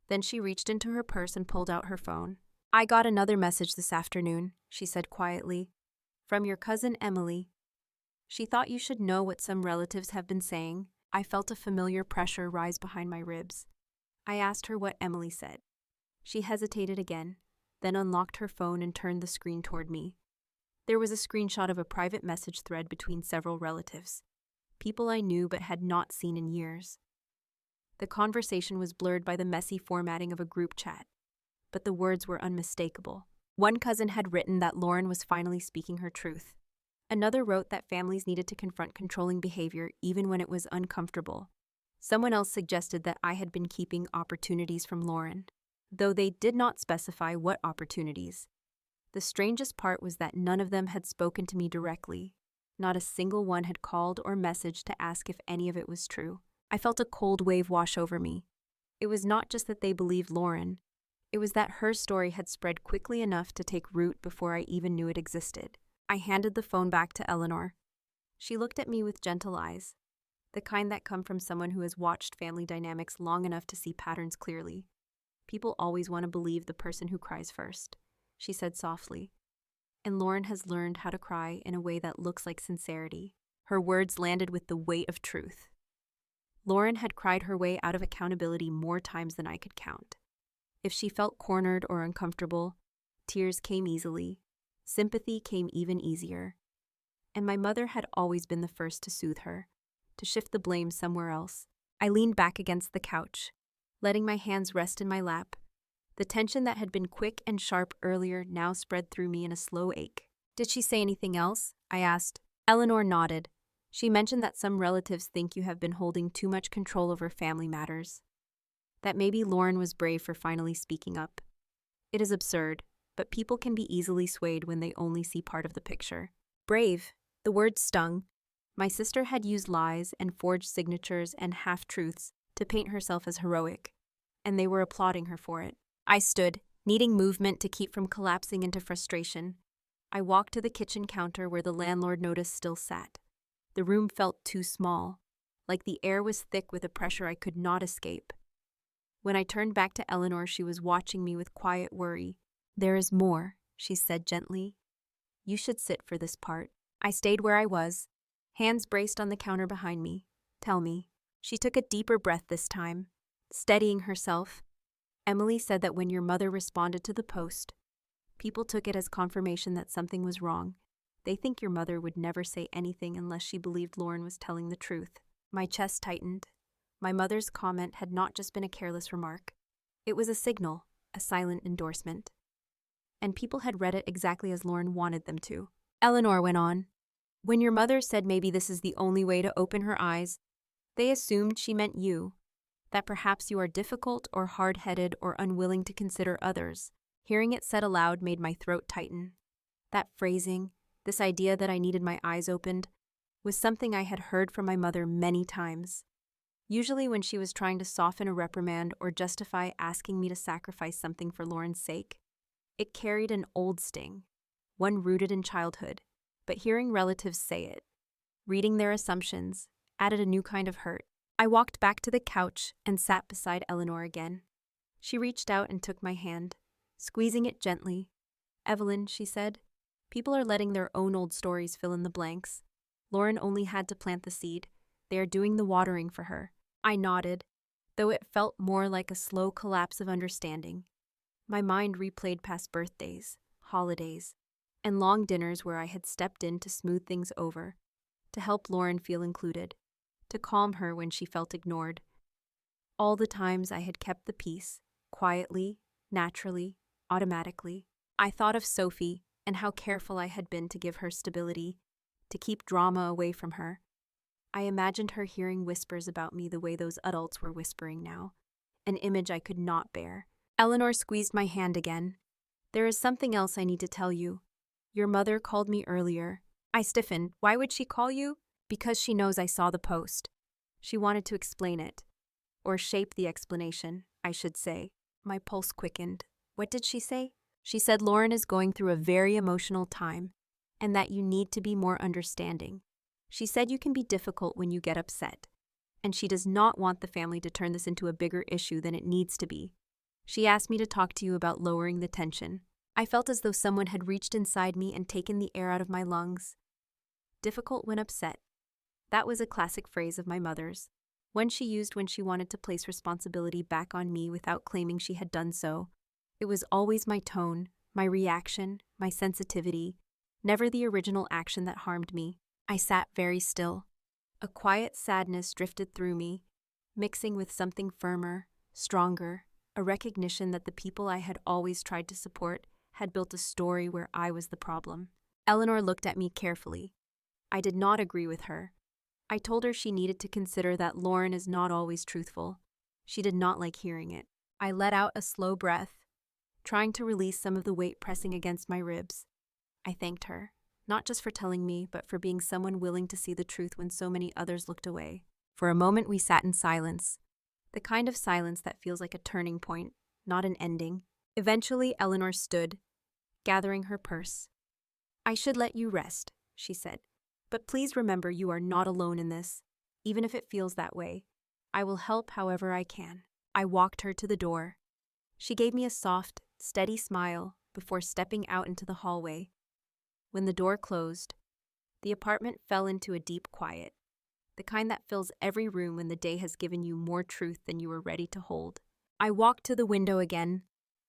S1: Then she reached into her purse and pulled out her phone. I got another message this afternoon, she said quietly. From your cousin Emily. She thought you should know what some relatives have been saying. I felt a familiar pressure rise behind my ribs. I asked her what Emily said. She hesitated again, then unlocked her phone and turned the screen toward me. There was a screenshot of a private message thread between several relatives, people I knew but had not seen in years. The conversation was blurred by the messy formatting of a group chat, but the words were unmistakable. One cousin had written that Lauren was finally speaking her truth. Another wrote that families needed to confront controlling behavior even when it was uncomfortable. Someone else suggested that I had been keeping opportunities from Lauren, though they did not specify what opportunities. The strangest part was that none of them had spoken to me directly. Not a single one had called or messaged to ask if any of it was true. I felt a cold wave wash over me. It was not just that they believed Lauren. It was that her story had spread quickly enough to take root before I even knew it existed. I handed the phone back to Eleanor. She looked at me with gentle eyes, the kind that come from someone who has watched family dynamics long enough to see patterns clearly. People always want to believe the person who cries first, she said softly. And Lauren has learned how to cry in a way that looks like sincerity. Her words landed with the weight of truth. Lauren had cried her way out of accountability more times than I could count. If she felt cornered or uncomfortable, tears came easily. Sympathy came even easier. And my mother had always been the first to soothe her, to shift the blame somewhere else. I leaned back against the couch, letting my hands rest in my lap. The tension that had been quick and sharp earlier now spread through me in a slow ache. Did she say anything else? I asked. Eleanor nodded. She mentioned that some relatives think you have been holding too much control over family matters. That maybe Lauren was brave for finally speaking up. It is absurd, but people can be easily swayed when they only see part of the picture. Brave. The word stung. My sister had used lies and forged signatures and half-truths to paint herself as heroic, and they were applauding her for it. I stood, needing movement to keep from collapsing into frustration. I walked to the kitchen counter where the landlord notice still sat. The room felt too small, like the air was thick with a pressure I could not escape. When I turned back to Eleanor, she was watching me with quiet worry. There is more, she said gently. You should sit for this part. I stayed where I was, hands braced on the counter behind me. Tell me. She took a deeper breath this time, steadying herself. Emily said that when your mother responded to the post, People took it as confirmation that something was wrong. They think your mother would never say anything unless she believed Lauren was telling the truth. My chest tightened. My mother's comment had not just been a careless remark. It was a signal, a silent endorsement. And people had read it exactly as Lauren wanted them to. Eleanor went on. When your mother said maybe this is the only way to open her eyes, they assumed she meant you, that perhaps you are difficult or hard-headed or unwilling to consider others. Hearing it said aloud made my throat tighten. That phrasing, this idea that I needed my eyes opened, was something I had heard from my mother many times. Usually when she was trying to soften a reprimand or justify asking me to sacrifice something for Lauren's sake. It carried an old sting, one rooted in childhood, but hearing relatives say it, reading their assumptions, added a new kind of hurt. I walked back to the couch and sat beside Eleanor again. She reached out and took my hand, squeezing it gently. Evelyn, she said, people are letting their own old stories fill in the blanks. Lauren only had to plant the seed. They are doing the watering for her. I nodded, though it felt more like a slow collapse of understanding. My mind replayed past birthdays, holidays, and long dinners where I had stepped in to smooth things over, to help Lauren feel included, to calm her when she felt ignored. All the times I had kept the peace, quietly, naturally, automatically. I thought of Sophie and how careful I had been to give her stability, to keep drama away from her. I imagined her hearing whispers about me the way those adults were whispering now, an image I could not bear. Eleanor squeezed my hand again. There is something else I need to tell you. Your mother called me earlier. I stiffened. Why would she call you? Because she knows I saw the post. She wanted to explain it. Or shape the explanation, I should say. My pulse quickened. What did she say? She said Lauren is going through a very emotional time, and that you need to be more understanding. She said you can be difficult when you get upset, and she does not want the family to turn this into a bigger issue than it needs to be. She asked me to talk to you about lowering the tension. I felt as though someone had reached inside me and taken the air out of my lungs. Difficult when upset. That was a classic phrase of my mother's, one she used when she wanted to place responsibility back on me without claiming she had done so. It was always my tone, my reaction, my sensitivity, never the original action that harmed me. I sat very still. A quiet sadness drifted through me, mixing with something firmer, stronger, a recognition that the people I had always tried to support had built a story where I was the problem. Eleanor looked at me carefully. I did not agree with her. I told her she needed to consider that Lauren is not always truthful. She did not like hearing it. I let out a slow breath, trying to release some of the weight pressing against my ribs. I thanked her, not just for telling me, but for being someone willing to see the truth when so many others looked away. For a moment we sat in silence, the kind of silence that feels like a turning point, not an ending. Eventually, Eleanor stood, gathering her purse. I should let you rest, she said. But please remember you are not alone in this, even if it feels that way. I will help however I can. I walked her to the door. She gave me a soft, steady smile before stepping out into the hallway. When the door closed, the apartment fell into a deep quiet, the kind that fills every room when the day has given you more truth than you were ready to hold. I walked to the window again,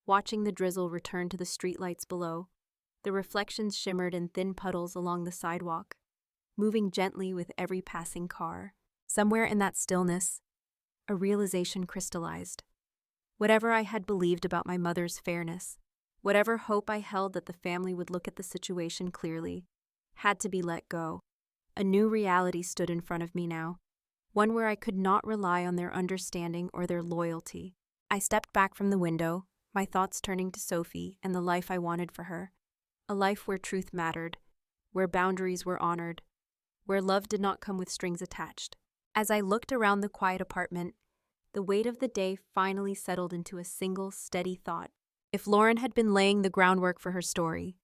S1: watching the drizzle return to the streetlights below. The reflections shimmered in thin puddles along the sidewalk, moving gently with every passing car. Somewhere in that stillness, a realization crystallized. Whatever I had believed about my mother's fairness, whatever hope I held that the family would look at the situation clearly, had to be let go. A new reality stood in front of me now, one where I could not rely on their understanding or their loyalty. I stepped back from the window, my thoughts turning to Sophie and the life I wanted for her. A life where truth mattered, where boundaries were honored, where love did not come with strings attached. As I looked around the quiet apartment, the weight of the day finally settled into a single, steady thought. If Lauren had been laying the groundwork for her story,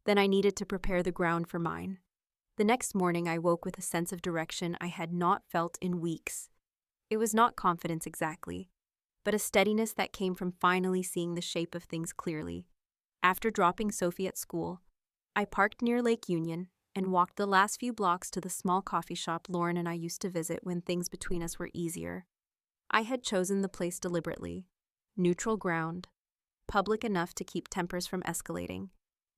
S1: then I needed to prepare the ground for mine. The next morning I woke with a sense of direction I had not felt in weeks. It was not confidence exactly, but a steadiness that came from finally seeing the shape of things clearly. After dropping Sophie at school, I parked near Lake Union and walked the last few blocks to the small coffee shop Lauren and I used to visit when things between us were easier. I had chosen the place deliberately. Neutral ground, public enough to keep tempers from escalating,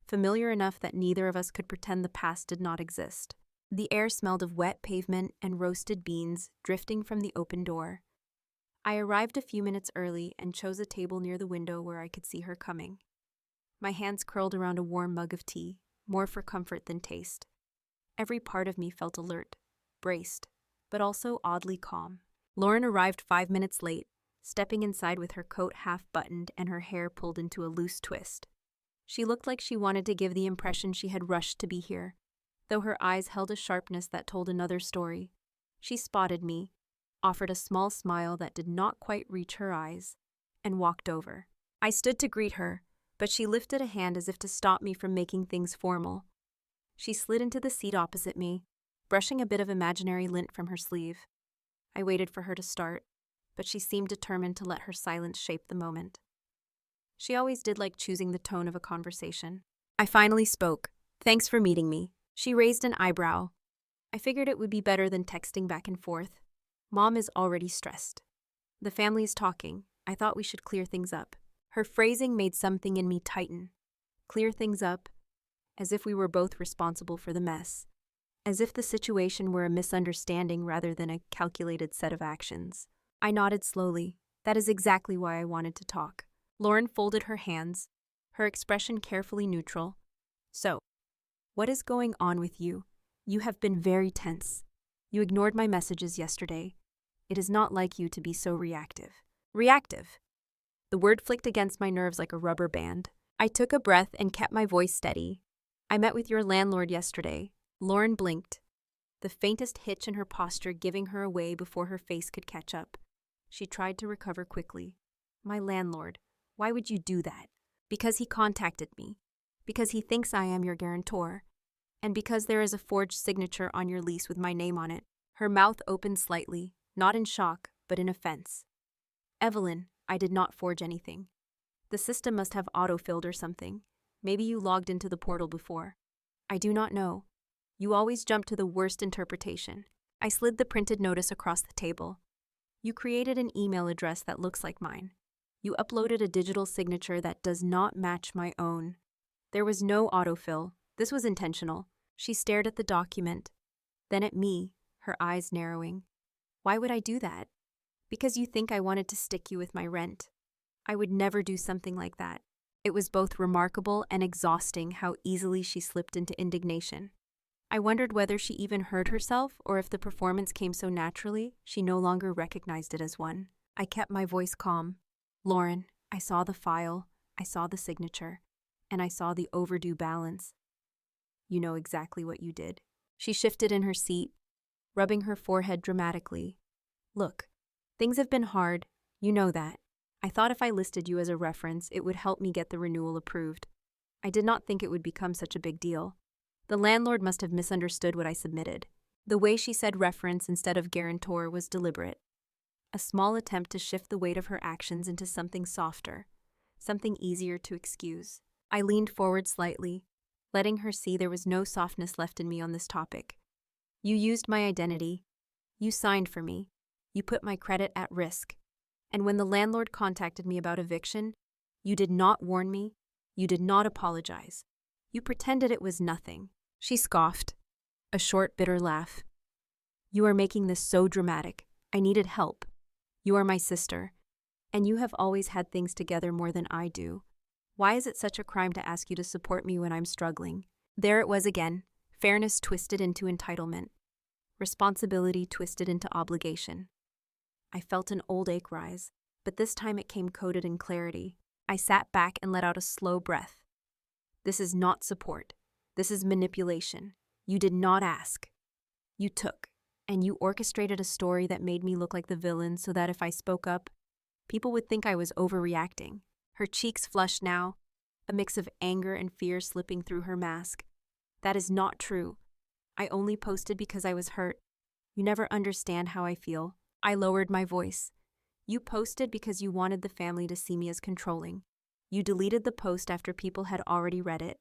S1: familiar enough that neither of us could pretend the past did not exist. The air smelled of wet pavement and roasted beans drifting from the open door. I arrived a few minutes early and chose a table near the window where I could see her coming. My hands curled around a warm mug of tea, more for comfort than taste. Every part of me felt alert, braced, but also oddly calm. Lauren arrived 5 minutes late, stepping inside with her coat half-buttoned and her hair pulled into a loose twist. She looked like she wanted to give the impression she had rushed to be here, though her eyes held a sharpness that told another story. She spotted me, offered a small smile that did not quite reach her eyes, and walked over. I stood to greet her, but she lifted a hand as if to stop me from making things formal. She slid into the seat opposite me, brushing a bit of imaginary lint from her sleeve. I waited for her to start, but she seemed determined to let her silence shape the moment. She always did like choosing the tone of a conversation. I finally spoke. "Thanks for meeting me." She raised an eyebrow. I figured it would be better than texting back and forth. Mom is already stressed. The family is talking. I thought we should clear things up. Her phrasing made something in me tighten. Clear things up, as if we were both responsible for the mess. As if the situation were a misunderstanding rather than a calculated set of actions. I nodded slowly. That is exactly why I wanted to talk. Lauren folded her hands, her expression carefully neutral. "So, what is going on with you? You have been very tense. You ignored my messages yesterday. It is not like you to be so reactive." Reactive? The word flicked against my nerves like a rubber band. I took a breath and kept my voice steady. "I met with your landlord yesterday." Lauren blinked, the faintest hitch in her posture giving her away before her face could catch up. She tried to recover quickly. "My landlord, why would you do that?" "Because he contacted me. Because he thinks I am your guarantor. And because there is a forged signature on your lease with my name on it." Her mouth opened slightly, not in shock, but in offense. "Evelyn, I did not forge anything. The system must have autofilled or something. Maybe you logged into the portal before." "I do not know. You always jump to the worst interpretation." I slid the printed notice across the table. "You created an email address that looks like mine. You uploaded a digital signature that does not match my own. There was no autofill. This was intentional." She stared at the document, then at me, her eyes narrowing. "Why would I do that?" "Because you think I wanted to stick you with my rent. I would never do something like that." It was both remarkable and exhausting how easily she slipped into indignation. I wondered whether she even heard herself or if the performance came so naturally she no longer recognized it as one. I kept my voice calm. "Lauren, I saw the file, I saw the signature, and I saw the overdue balance. You know exactly what you did." She shifted in her seat, rubbing her forehead dramatically. "Look, things have been hard, you know that. I thought if I listed you as a reference, it would help me get the renewal approved. I did not think it would become such a big deal. The landlord must have misunderstood what I submitted." The way she said reference instead of guarantor was deliberate. A small attempt to shift the weight of her actions into something softer, something easier to excuse. I leaned forward slightly, letting her see there was no softness left in me on this topic. "You used my identity. You signed for me. You put my credit at risk. And when the landlord contacted me about eviction, you did not warn me. You did not apologize. You pretended it was nothing." She scoffed, a short, bitter laugh. "You are making this so dramatic. I needed help. You are my sister, and you have always had things together more than I do. Why is it such a crime to ask you to support me when I'm struggling?" There it was again, fairness twisted into entitlement, responsibility twisted into obligation. I felt an old ache rise, but this time it came coated in clarity. I sat back and let out a slow breath. "This is not support. This is manipulation. You did not ask. You took, and you orchestrated a story that made me look like the villain so that if I spoke up, people would think I was overreacting." Her cheeks flushed now, a mix of anger and fear slipping through her mask. "That is not true. I only posted because I was hurt. You never understand how I feel." I lowered my voice. "You posted because you wanted the family to see me as controlling. You deleted the post after people had already read it.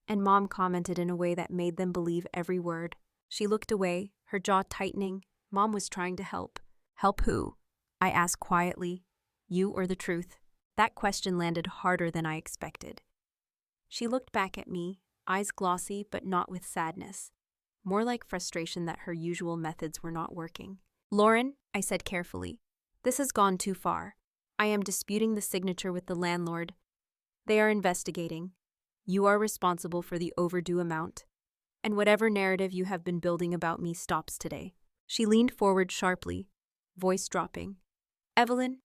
S1: And Mom commented in a way that made them believe every word." She looked away, her jaw tightening. Mom was trying to help. "Help who?" I asked quietly. "You or the truth?" That question landed harder than I expected. She looked back at me, eyes glossy but not with sadness, more like frustration that her usual methods were not working. "Lauren," I said carefully, "this has gone too far. I am disputing the signature with the landlord. They are investigating. You are responsible for the overdue amount. And whatever narrative you have been building about me stops today." She leaned forward sharply, voice dropping. "Evelyn,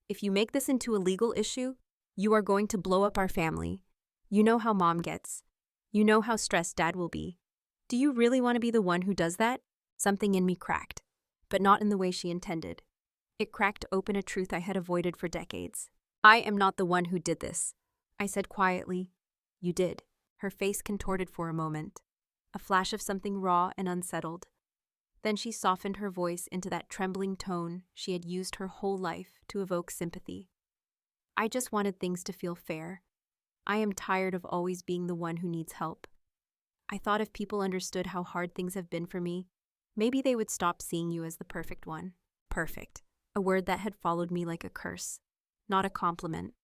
S1: if you make this into a legal issue, you are going to blow up our family. You know how Mom gets. You know how stressed Dad will be. Do you really want to be the one who does that?" Something in me cracked, but not in the way she intended. It cracked open a truth I had avoided for decades. "I am not the one who did this," I said quietly. "You did." Her face contorted for a moment, a flash of something raw and unsettled. Then she softened her voice into that trembling tone she had used her whole life to evoke sympathy. "I just wanted things to feel fair. I am tired of always being the one who needs help. I thought if people understood how hard things have been for me, maybe they would stop seeing you as the perfect one." Perfect. A word that had followed me like a curse, not a compliment.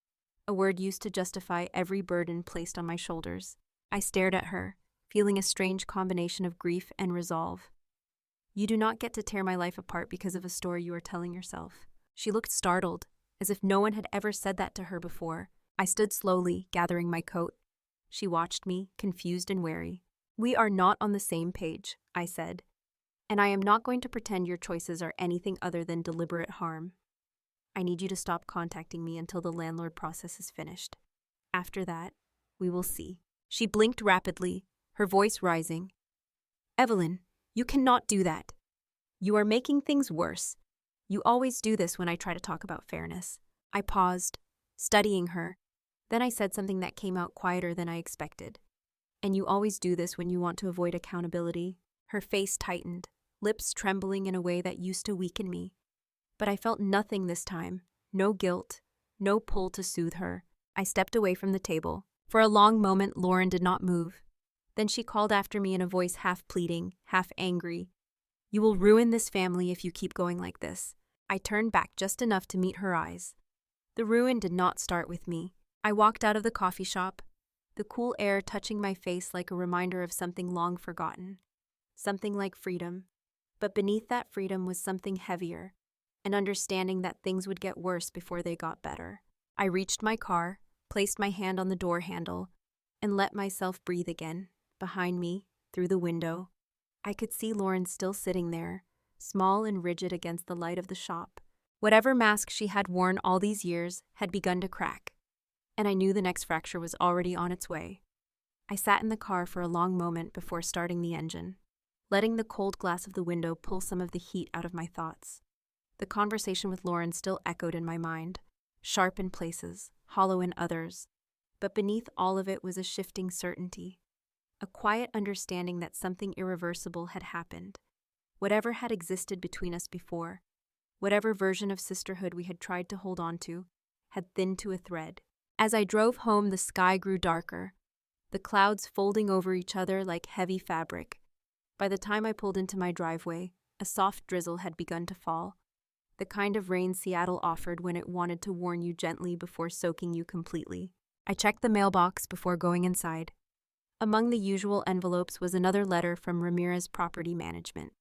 S1: A word used to justify every burden placed on my shoulders. I stared at her, feeling a strange combination of grief and resolve. "You do not get to tear my life apart because of a story you are telling yourself." She looked startled, as if no one had ever said that to her before. I stood slowly, gathering my coat. She watched me, confused and wary. "We are not on the same page," I said, "and I am not going to pretend your choices are anything other than deliberate harm. I need you to stop contacting me until the landlord process is finished. After that, we will see." She blinked rapidly, her voice rising. "Evelyn, you cannot do that. You are making things worse. You always do this when I try to talk about fairness." I paused, studying her. Then I said something that came out quieter than I expected. "And you always do this when you want to avoid accountability." Her face tightened, lips trembling in a way that used to weaken me. But I felt nothing this time, no guilt, no pull to soothe her. I stepped away from the table. For a long moment, Lauren did not move. Then she called after me in a voice half pleading, half angry. "You will ruin this family if you keep going like this." I turned back just enough to meet her eyes. The ruin did not start with me. I walked out of the coffee shop, the cool air touching my face like a reminder of something long forgotten. Something like freedom. But beneath that freedom was something heavier, an understanding that things would get worse before they got better. I reached my car, placed my hand on the door handle, and let myself breathe again. Behind me, through the window, I could see Lauren still sitting there, small and rigid against the light of the shop. Whatever mask she had worn all these years had begun to crack, and I knew the next fracture was already on its way. I sat in the car for a long moment before starting the engine, letting the cold glass of the window pull some of the heat out of my thoughts. The conversation with Lauren still echoed in my mind, sharp in places, hollow in others, but beneath all of it was a shifting certainty, a quiet understanding that something irreversible had happened. Whatever had existed between us before, whatever version of sisterhood we had tried to hold on to, had thinned to a thread. As I drove home, the sky grew darker, the clouds folding over each other like heavy fabric. By the time I pulled into my driveway, a soft drizzle had begun to fall, the kind of rain Seattle offered when it wanted to warn you gently before soaking you completely. I checked the mailbox before going inside. Among the usual envelopes was another letter from Ramirez Property Management.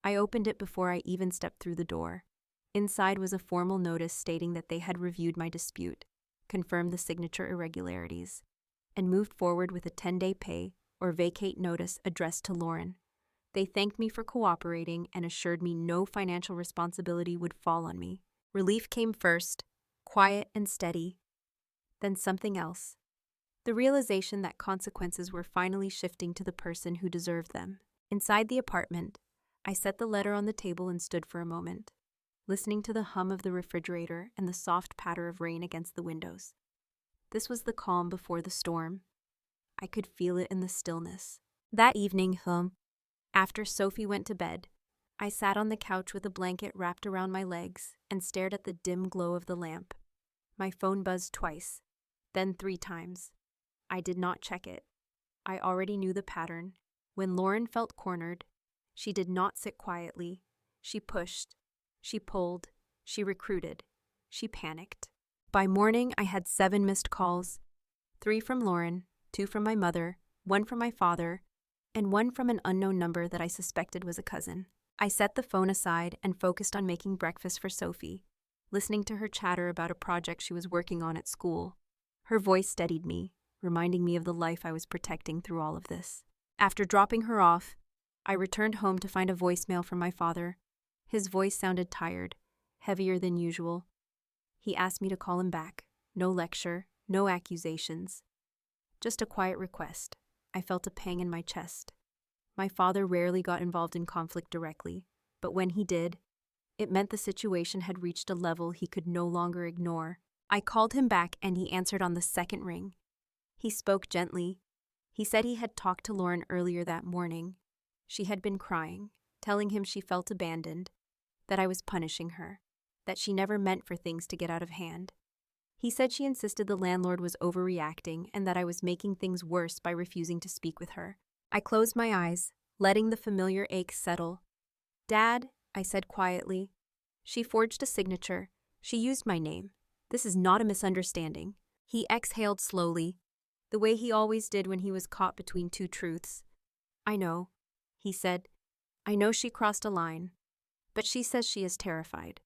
S1: I opened it before I even stepped through the door. Inside was a formal notice stating that they had reviewed my dispute, confirmed the signature irregularities, and moved forward with a 10-day pay or vacate notice addressed to Lauren. They thanked me for cooperating and assured me no financial responsibility would fall on me. Relief came first, quiet and steady, then something else. The realization that consequences were finally shifting to the person who deserved them. Inside the apartment, I set the letter on the table and stood for a moment, listening to the hum of the refrigerator and the soft patter of rain against the windows. This was the calm before the storm. I could feel it in the stillness. That evening, after Sophie went to bed, I sat on the couch with a blanket wrapped around my legs and stared at the dim glow of the lamp. My phone buzzed twice, then 3 times. I did not check it. I already knew the pattern. When Lauren felt cornered, she did not sit quietly. She pushed, she pulled, she recruited, she panicked. By morning, I had 7 missed calls, 3 from Lauren, 2 from my mother, 1 from my father, and 1 from an unknown number that I suspected was a cousin. I set the phone aside and focused on making breakfast for Sophie, listening to her chatter about a project she was working on at school. Her voice steadied me, reminding me of the life I was protecting through all of this. After dropping her off, I returned home to find a voicemail from my father. His voice sounded tired, heavier than usual. He asked me to call him back. No lecture, no accusations. Just a quiet request. I felt a pang in my chest. My father rarely got involved in conflict directly, but when he did, it meant the situation had reached a level he could no longer ignore. I called him back and he answered on the second ring. He spoke gently. He said he had talked to Lauren earlier that morning. She had been crying, telling him she felt abandoned, that I was punishing her, that she never meant for things to get out of hand. He said she insisted the landlord was overreacting and that I was making things worse by refusing to speak with her. I closed my eyes, letting the familiar ache settle. "Dad," I said quietly. "She forged a signature. She used my name. This is not a misunderstanding." He exhaled slowly, the way he always did when he was caught between two truths. "I know," he said. "I know she crossed a line. But she says she is terrified.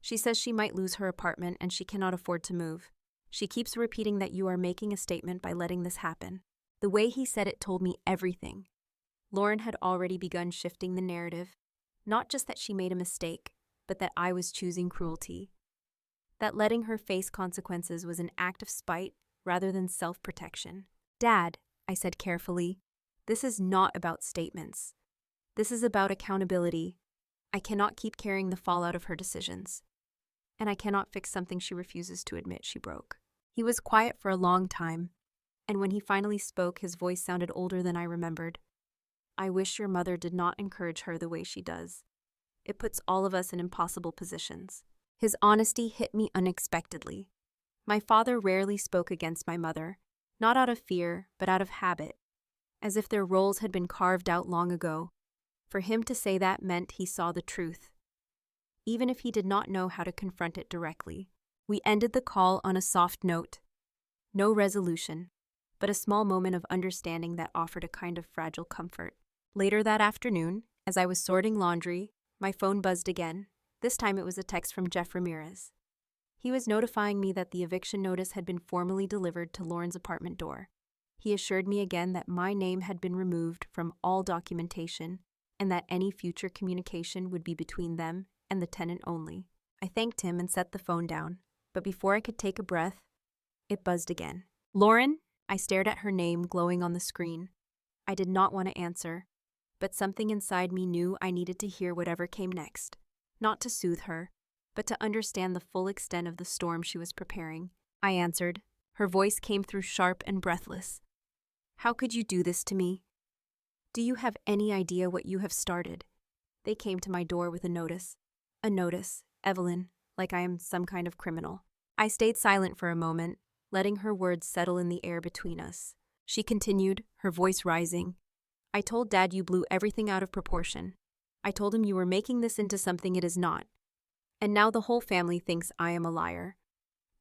S1: She says she might lose her apartment and she cannot afford to move. She keeps repeating that you are making a statement by letting this happen." The way he said it told me everything. Lauren had already begun shifting the narrative. Not just that she made a mistake, but that I was choosing cruelty. That letting her face consequences was an act of spite rather than self-protection. "Dad," I said carefully, "this is not about statements. This is about accountability. I cannot keep carrying the fallout of her decisions. And I cannot fix something she refuses to admit she broke." He was quiet for a long time, and when he finally spoke, his voice sounded older than I remembered. "I wish your mother did not encourage her the way she does. It puts all of us in impossible positions." His honesty hit me unexpectedly. My father rarely spoke against my mother, not out of fear, but out of habit, as if their roles had been carved out long ago. For him to say that meant he saw the truth, even if he did not know how to confront it directly. We ended the call on a soft note. No resolution, but a small moment of understanding that offered a kind of fragile comfort. Later that afternoon, as I was sorting laundry, my phone buzzed again. This time it was a text from Jeff Ramirez. He was notifying me that the eviction notice had been formally delivered to Lauren's apartment door. He assured me again that my name had been removed from all documentation and that any future communication would be between them and the tenant only. I thanked him and set the phone down, but before I could take a breath, it buzzed again. "Lauren?" I stared at her name glowing on the screen. I did not want to answer, but something inside me knew I needed to hear whatever came next. Not to soothe her, but to understand the full extent of the storm she was preparing. I answered. Her voice came through sharp and breathless. "How could you do this to me? Do you have any idea what you have started?" They came to my door with a notice. "A notice, Evelyn, like I am some kind of criminal." I stayed silent for a moment, letting her words settle in the air between us. She continued, her voice rising. "I told Dad you blew everything out of proportion. I told him you were making this into something it is not. And now the whole family thinks I am a liar.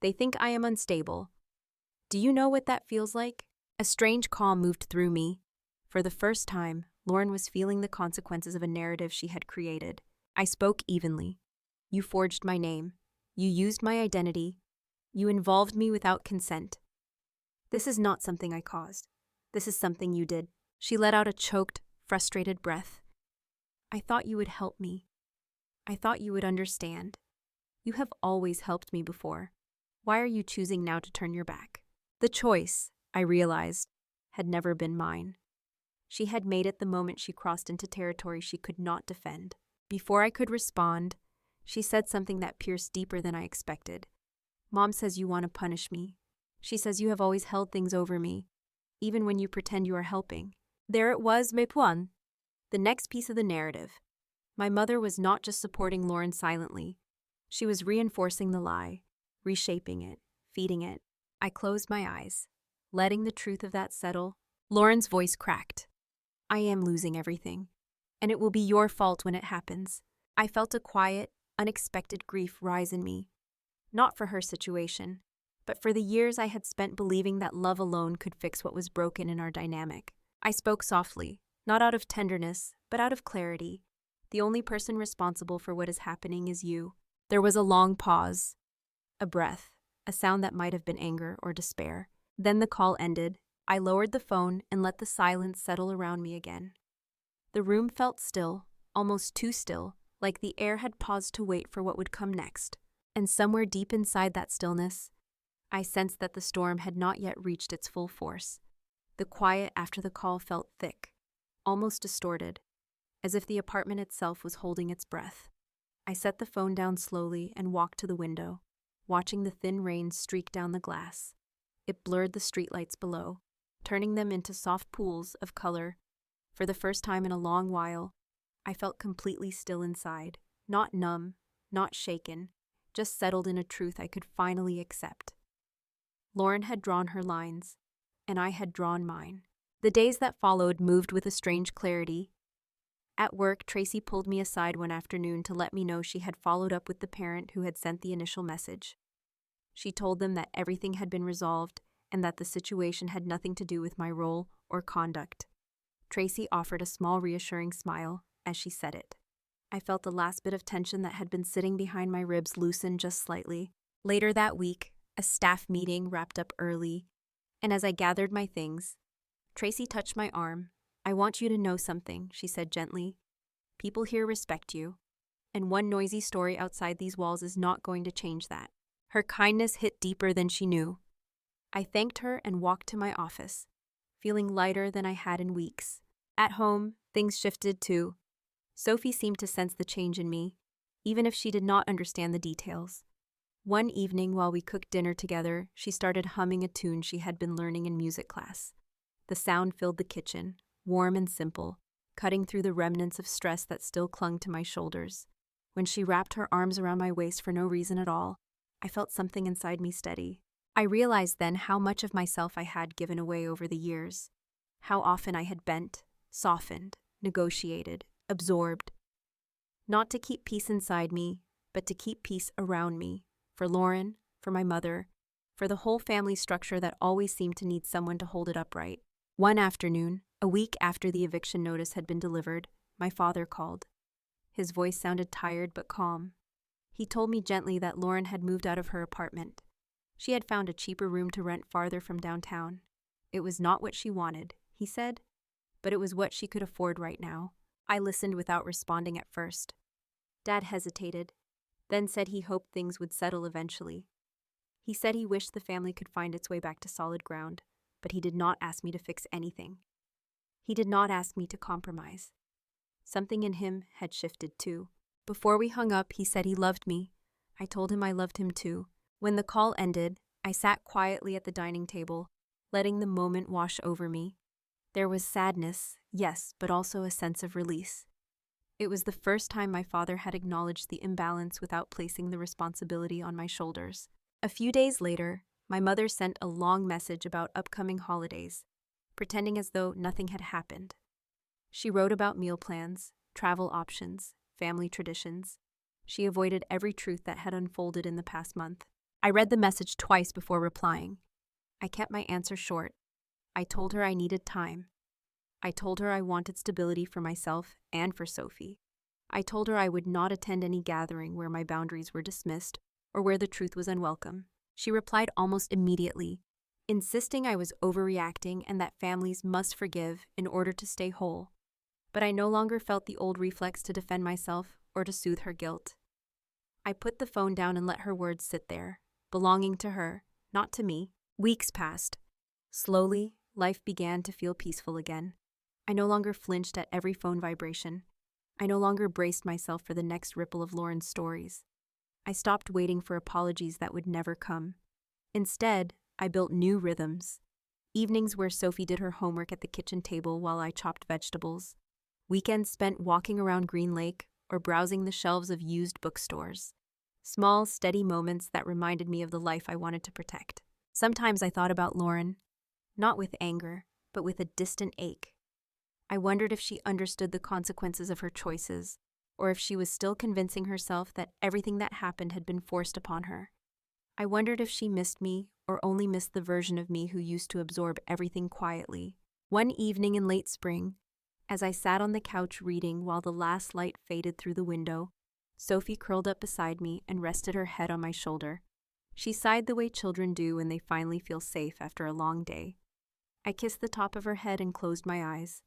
S1: They think I am unstable. Do you know what that feels like?" A strange calm moved through me. For the first time, Lauren was feeling the consequences of a narrative she had created. I spoke evenly. "You forged my name. You used my identity. You involved me without consent. This is not something I caused. This is something you did." She let out a choked, frustrated breath. "I thought you would help me. I thought you would understand. You have always helped me before. Why are you choosing now to turn your back?" The choice, I realized, had never been mine. She had made it the moment she crossed into territory she could not defend. Before I could respond, she said something that pierced deeper than I expected. "Mom says you want to punish me. She says you have always held things over me, even when you pretend you are helping." There it was, mes points. The next piece of the narrative. My mother was not just supporting Lauren silently. She was reinforcing the lie, reshaping it, feeding it. I closed my eyes, letting the truth of that settle. Lauren's voice cracked. "I am losing everything, and it will be your fault when it happens." I felt a quiet, unexpected grief rise in me. Not for her situation, but for the years I had spent believing that love alone could fix what was broken in our dynamic. I spoke softly, not out of tenderness, but out of clarity. The only person responsible for what is happening is you. There was a long pause, a breath, a sound that might have been anger or despair. Then the call ended. I lowered the phone and let the silence settle around me again. The room felt still, almost too still, like the air had paused to wait for what would come next. And somewhere deep inside that stillness, I sensed that the storm had not yet reached its full force. The quiet after the call felt thick, almost distorted, as if the apartment itself was holding its breath. I set the phone down slowly and walked to the window, watching the thin rain streak down the glass. It blurred the streetlights below, turning them into soft pools of color. For the first time in a long while, I felt completely still inside, not numb, not shaken, just settled in a truth I could finally accept. Lauren had drawn her lines, and I had drawn mine. The days that followed moved with a strange clarity. At work, Tracy pulled me aside one afternoon to let me know she had followed up with the parent who had sent the initial message. She told them that everything had been resolved and that the situation had nothing to do with my role or conduct. Tracy offered a small reassuring smile as she said it. I felt the last bit of tension that had been sitting behind my ribs loosen just slightly. Later that week, a staff meeting wrapped up early, and as I gathered my things, Tracy touched my arm. "I want you to know something," she said gently. "People here respect you, and one noisy story outside these walls is not going to change that." Her kindness hit deeper than she knew. I thanked her and walked to my office, feeling lighter than I had in weeks. At home, things shifted too. Sophie seemed to sense the change in me, even if she did not understand the details. One evening while we cooked dinner together, she started humming a tune she had been learning in music class. The sound filled the kitchen, warm and simple, cutting through the remnants of stress that still clung to my shoulders. When she wrapped her arms around my waist for no reason at all, I felt something inside me steady. I realized then how much of myself I had given away over the years, how often I had bent, softened, negotiated, absorbed. Not to keep peace inside me, but to keep peace around me, for Lauren, for my mother, for the whole family structure that always seemed to need someone to hold it upright. One afternoon, a week after the eviction notice had been delivered, my father called. His voice sounded tired but calm. He told me gently that Lauren had moved out of her apartment. She had found a cheaper room to rent farther from downtown. It was not what she wanted, he said, but it was what she could afford right now. I listened without responding at first. Dad hesitated, then said he hoped things would settle eventually. He said he wished the family could find its way back to solid ground, but he did not ask me to fix anything. He did not ask me to compromise. Something in him had shifted too. Before we hung up, he said he loved me. I told him I loved him too. When the call ended, I sat quietly at the dining table, letting the moment wash over me. There was sadness, yes, but also a sense of release. It was the first time my father had acknowledged the imbalance without placing the responsibility on my shoulders. A few days later, my mother sent a long message about upcoming holidays, pretending as though nothing had happened. She wrote about meal plans, travel options, family traditions. She avoided every truth that had unfolded in the past month. I read the message twice before replying. I kept my answer short. I told her I needed time. I told her I wanted stability for myself and for Sophie. I told her I would not attend any gathering where my boundaries were dismissed or where the truth was unwelcome. She replied almost immediately, insisting I was overreacting and that families must forgive in order to stay whole. But I no longer felt the old reflex to defend myself or to soothe her guilt. I put the phone down and let her words sit there, belonging to her, not to me. Weeks passed. Slowly, life began to feel peaceful again. I no longer flinched at every phone vibration. I no longer braced myself for the next ripple of Lauren's stories. I stopped waiting for apologies that would never come. Instead, I built new rhythms. Evenings where Sophie did her homework at the kitchen table while I chopped vegetables. Weekends spent walking around Green Lake or browsing the shelves of used bookstores. Small, steady moments that reminded me of the life I wanted to protect. Sometimes I thought about Lauren, not with anger, but with a distant ache. I wondered if she understood the consequences of her choices, or if she was still convincing herself that everything that happened had been forced upon her. I wondered if she missed me or only missed the version of me who used to absorb everything quietly. One evening in late spring, as I sat on the couch reading while the last light faded through the window, Sophie curled up beside me and rested her head on my shoulder. She sighed the way children do when they finally feel safe after a long day. I kissed the top of her head and closed my eyes,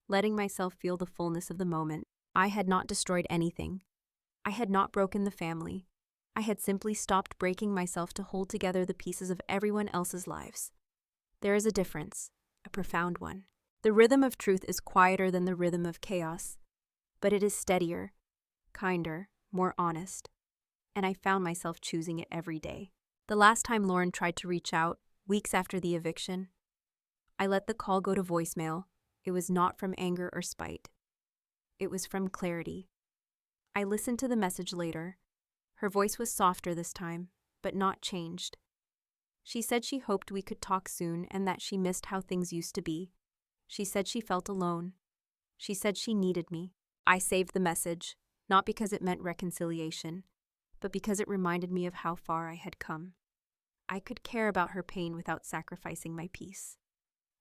S1: letting myself feel the fullness of the moment. I had not destroyed anything. I had not broken the family. I had simply stopped breaking myself to hold together the pieces of everyone else's lives. There is a difference, a profound one. The rhythm of truth is quieter than the rhythm of chaos, but it is steadier, kinder, more honest, and I found myself choosing it every day. The last time Lauren tried to reach out, weeks after the eviction, I let the call go to voicemail. It was not from anger or spite. It was from clarity. I listened to the message later. Her voice was softer this time, but not changed. She said she hoped we could talk soon and that she missed how things used to be. She said she felt alone. She said she needed me. I saved the message, not because it meant reconciliation, but because it reminded me of how far I had come. I could care about her pain without sacrificing my peace.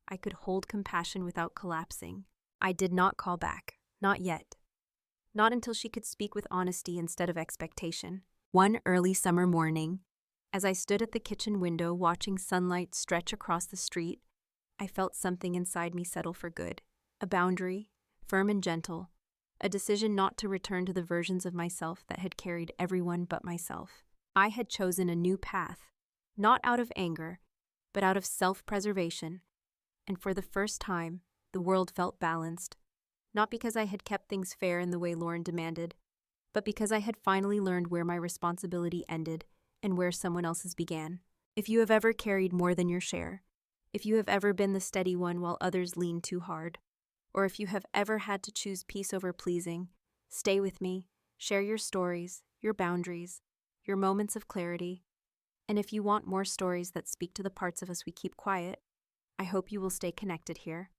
S1: I could hold compassion without collapsing. I did not call back, not yet. Not until she could speak with honesty instead of expectation. One early summer morning, as I stood at the kitchen window watching sunlight stretch across the street, I felt something inside me settle for good. A boundary, firm and gentle. A decision not to return to the versions of myself that had carried everyone but myself. I had chosen a new path, not out of anger, but out of self-preservation. And for the first time, the world felt balanced. Not because I had kept things fair in the way Lauren demanded, but because I had finally learned where my responsibility ended and where someone else's began. If you have ever carried more than your share, if you have ever been the steady one while others lean too hard, or if you have ever had to choose peace over pleasing, stay with me, share your stories, your boundaries, your moments of clarity. And if you want more stories that speak to the parts of us we keep quiet, I hope you will stay connected here.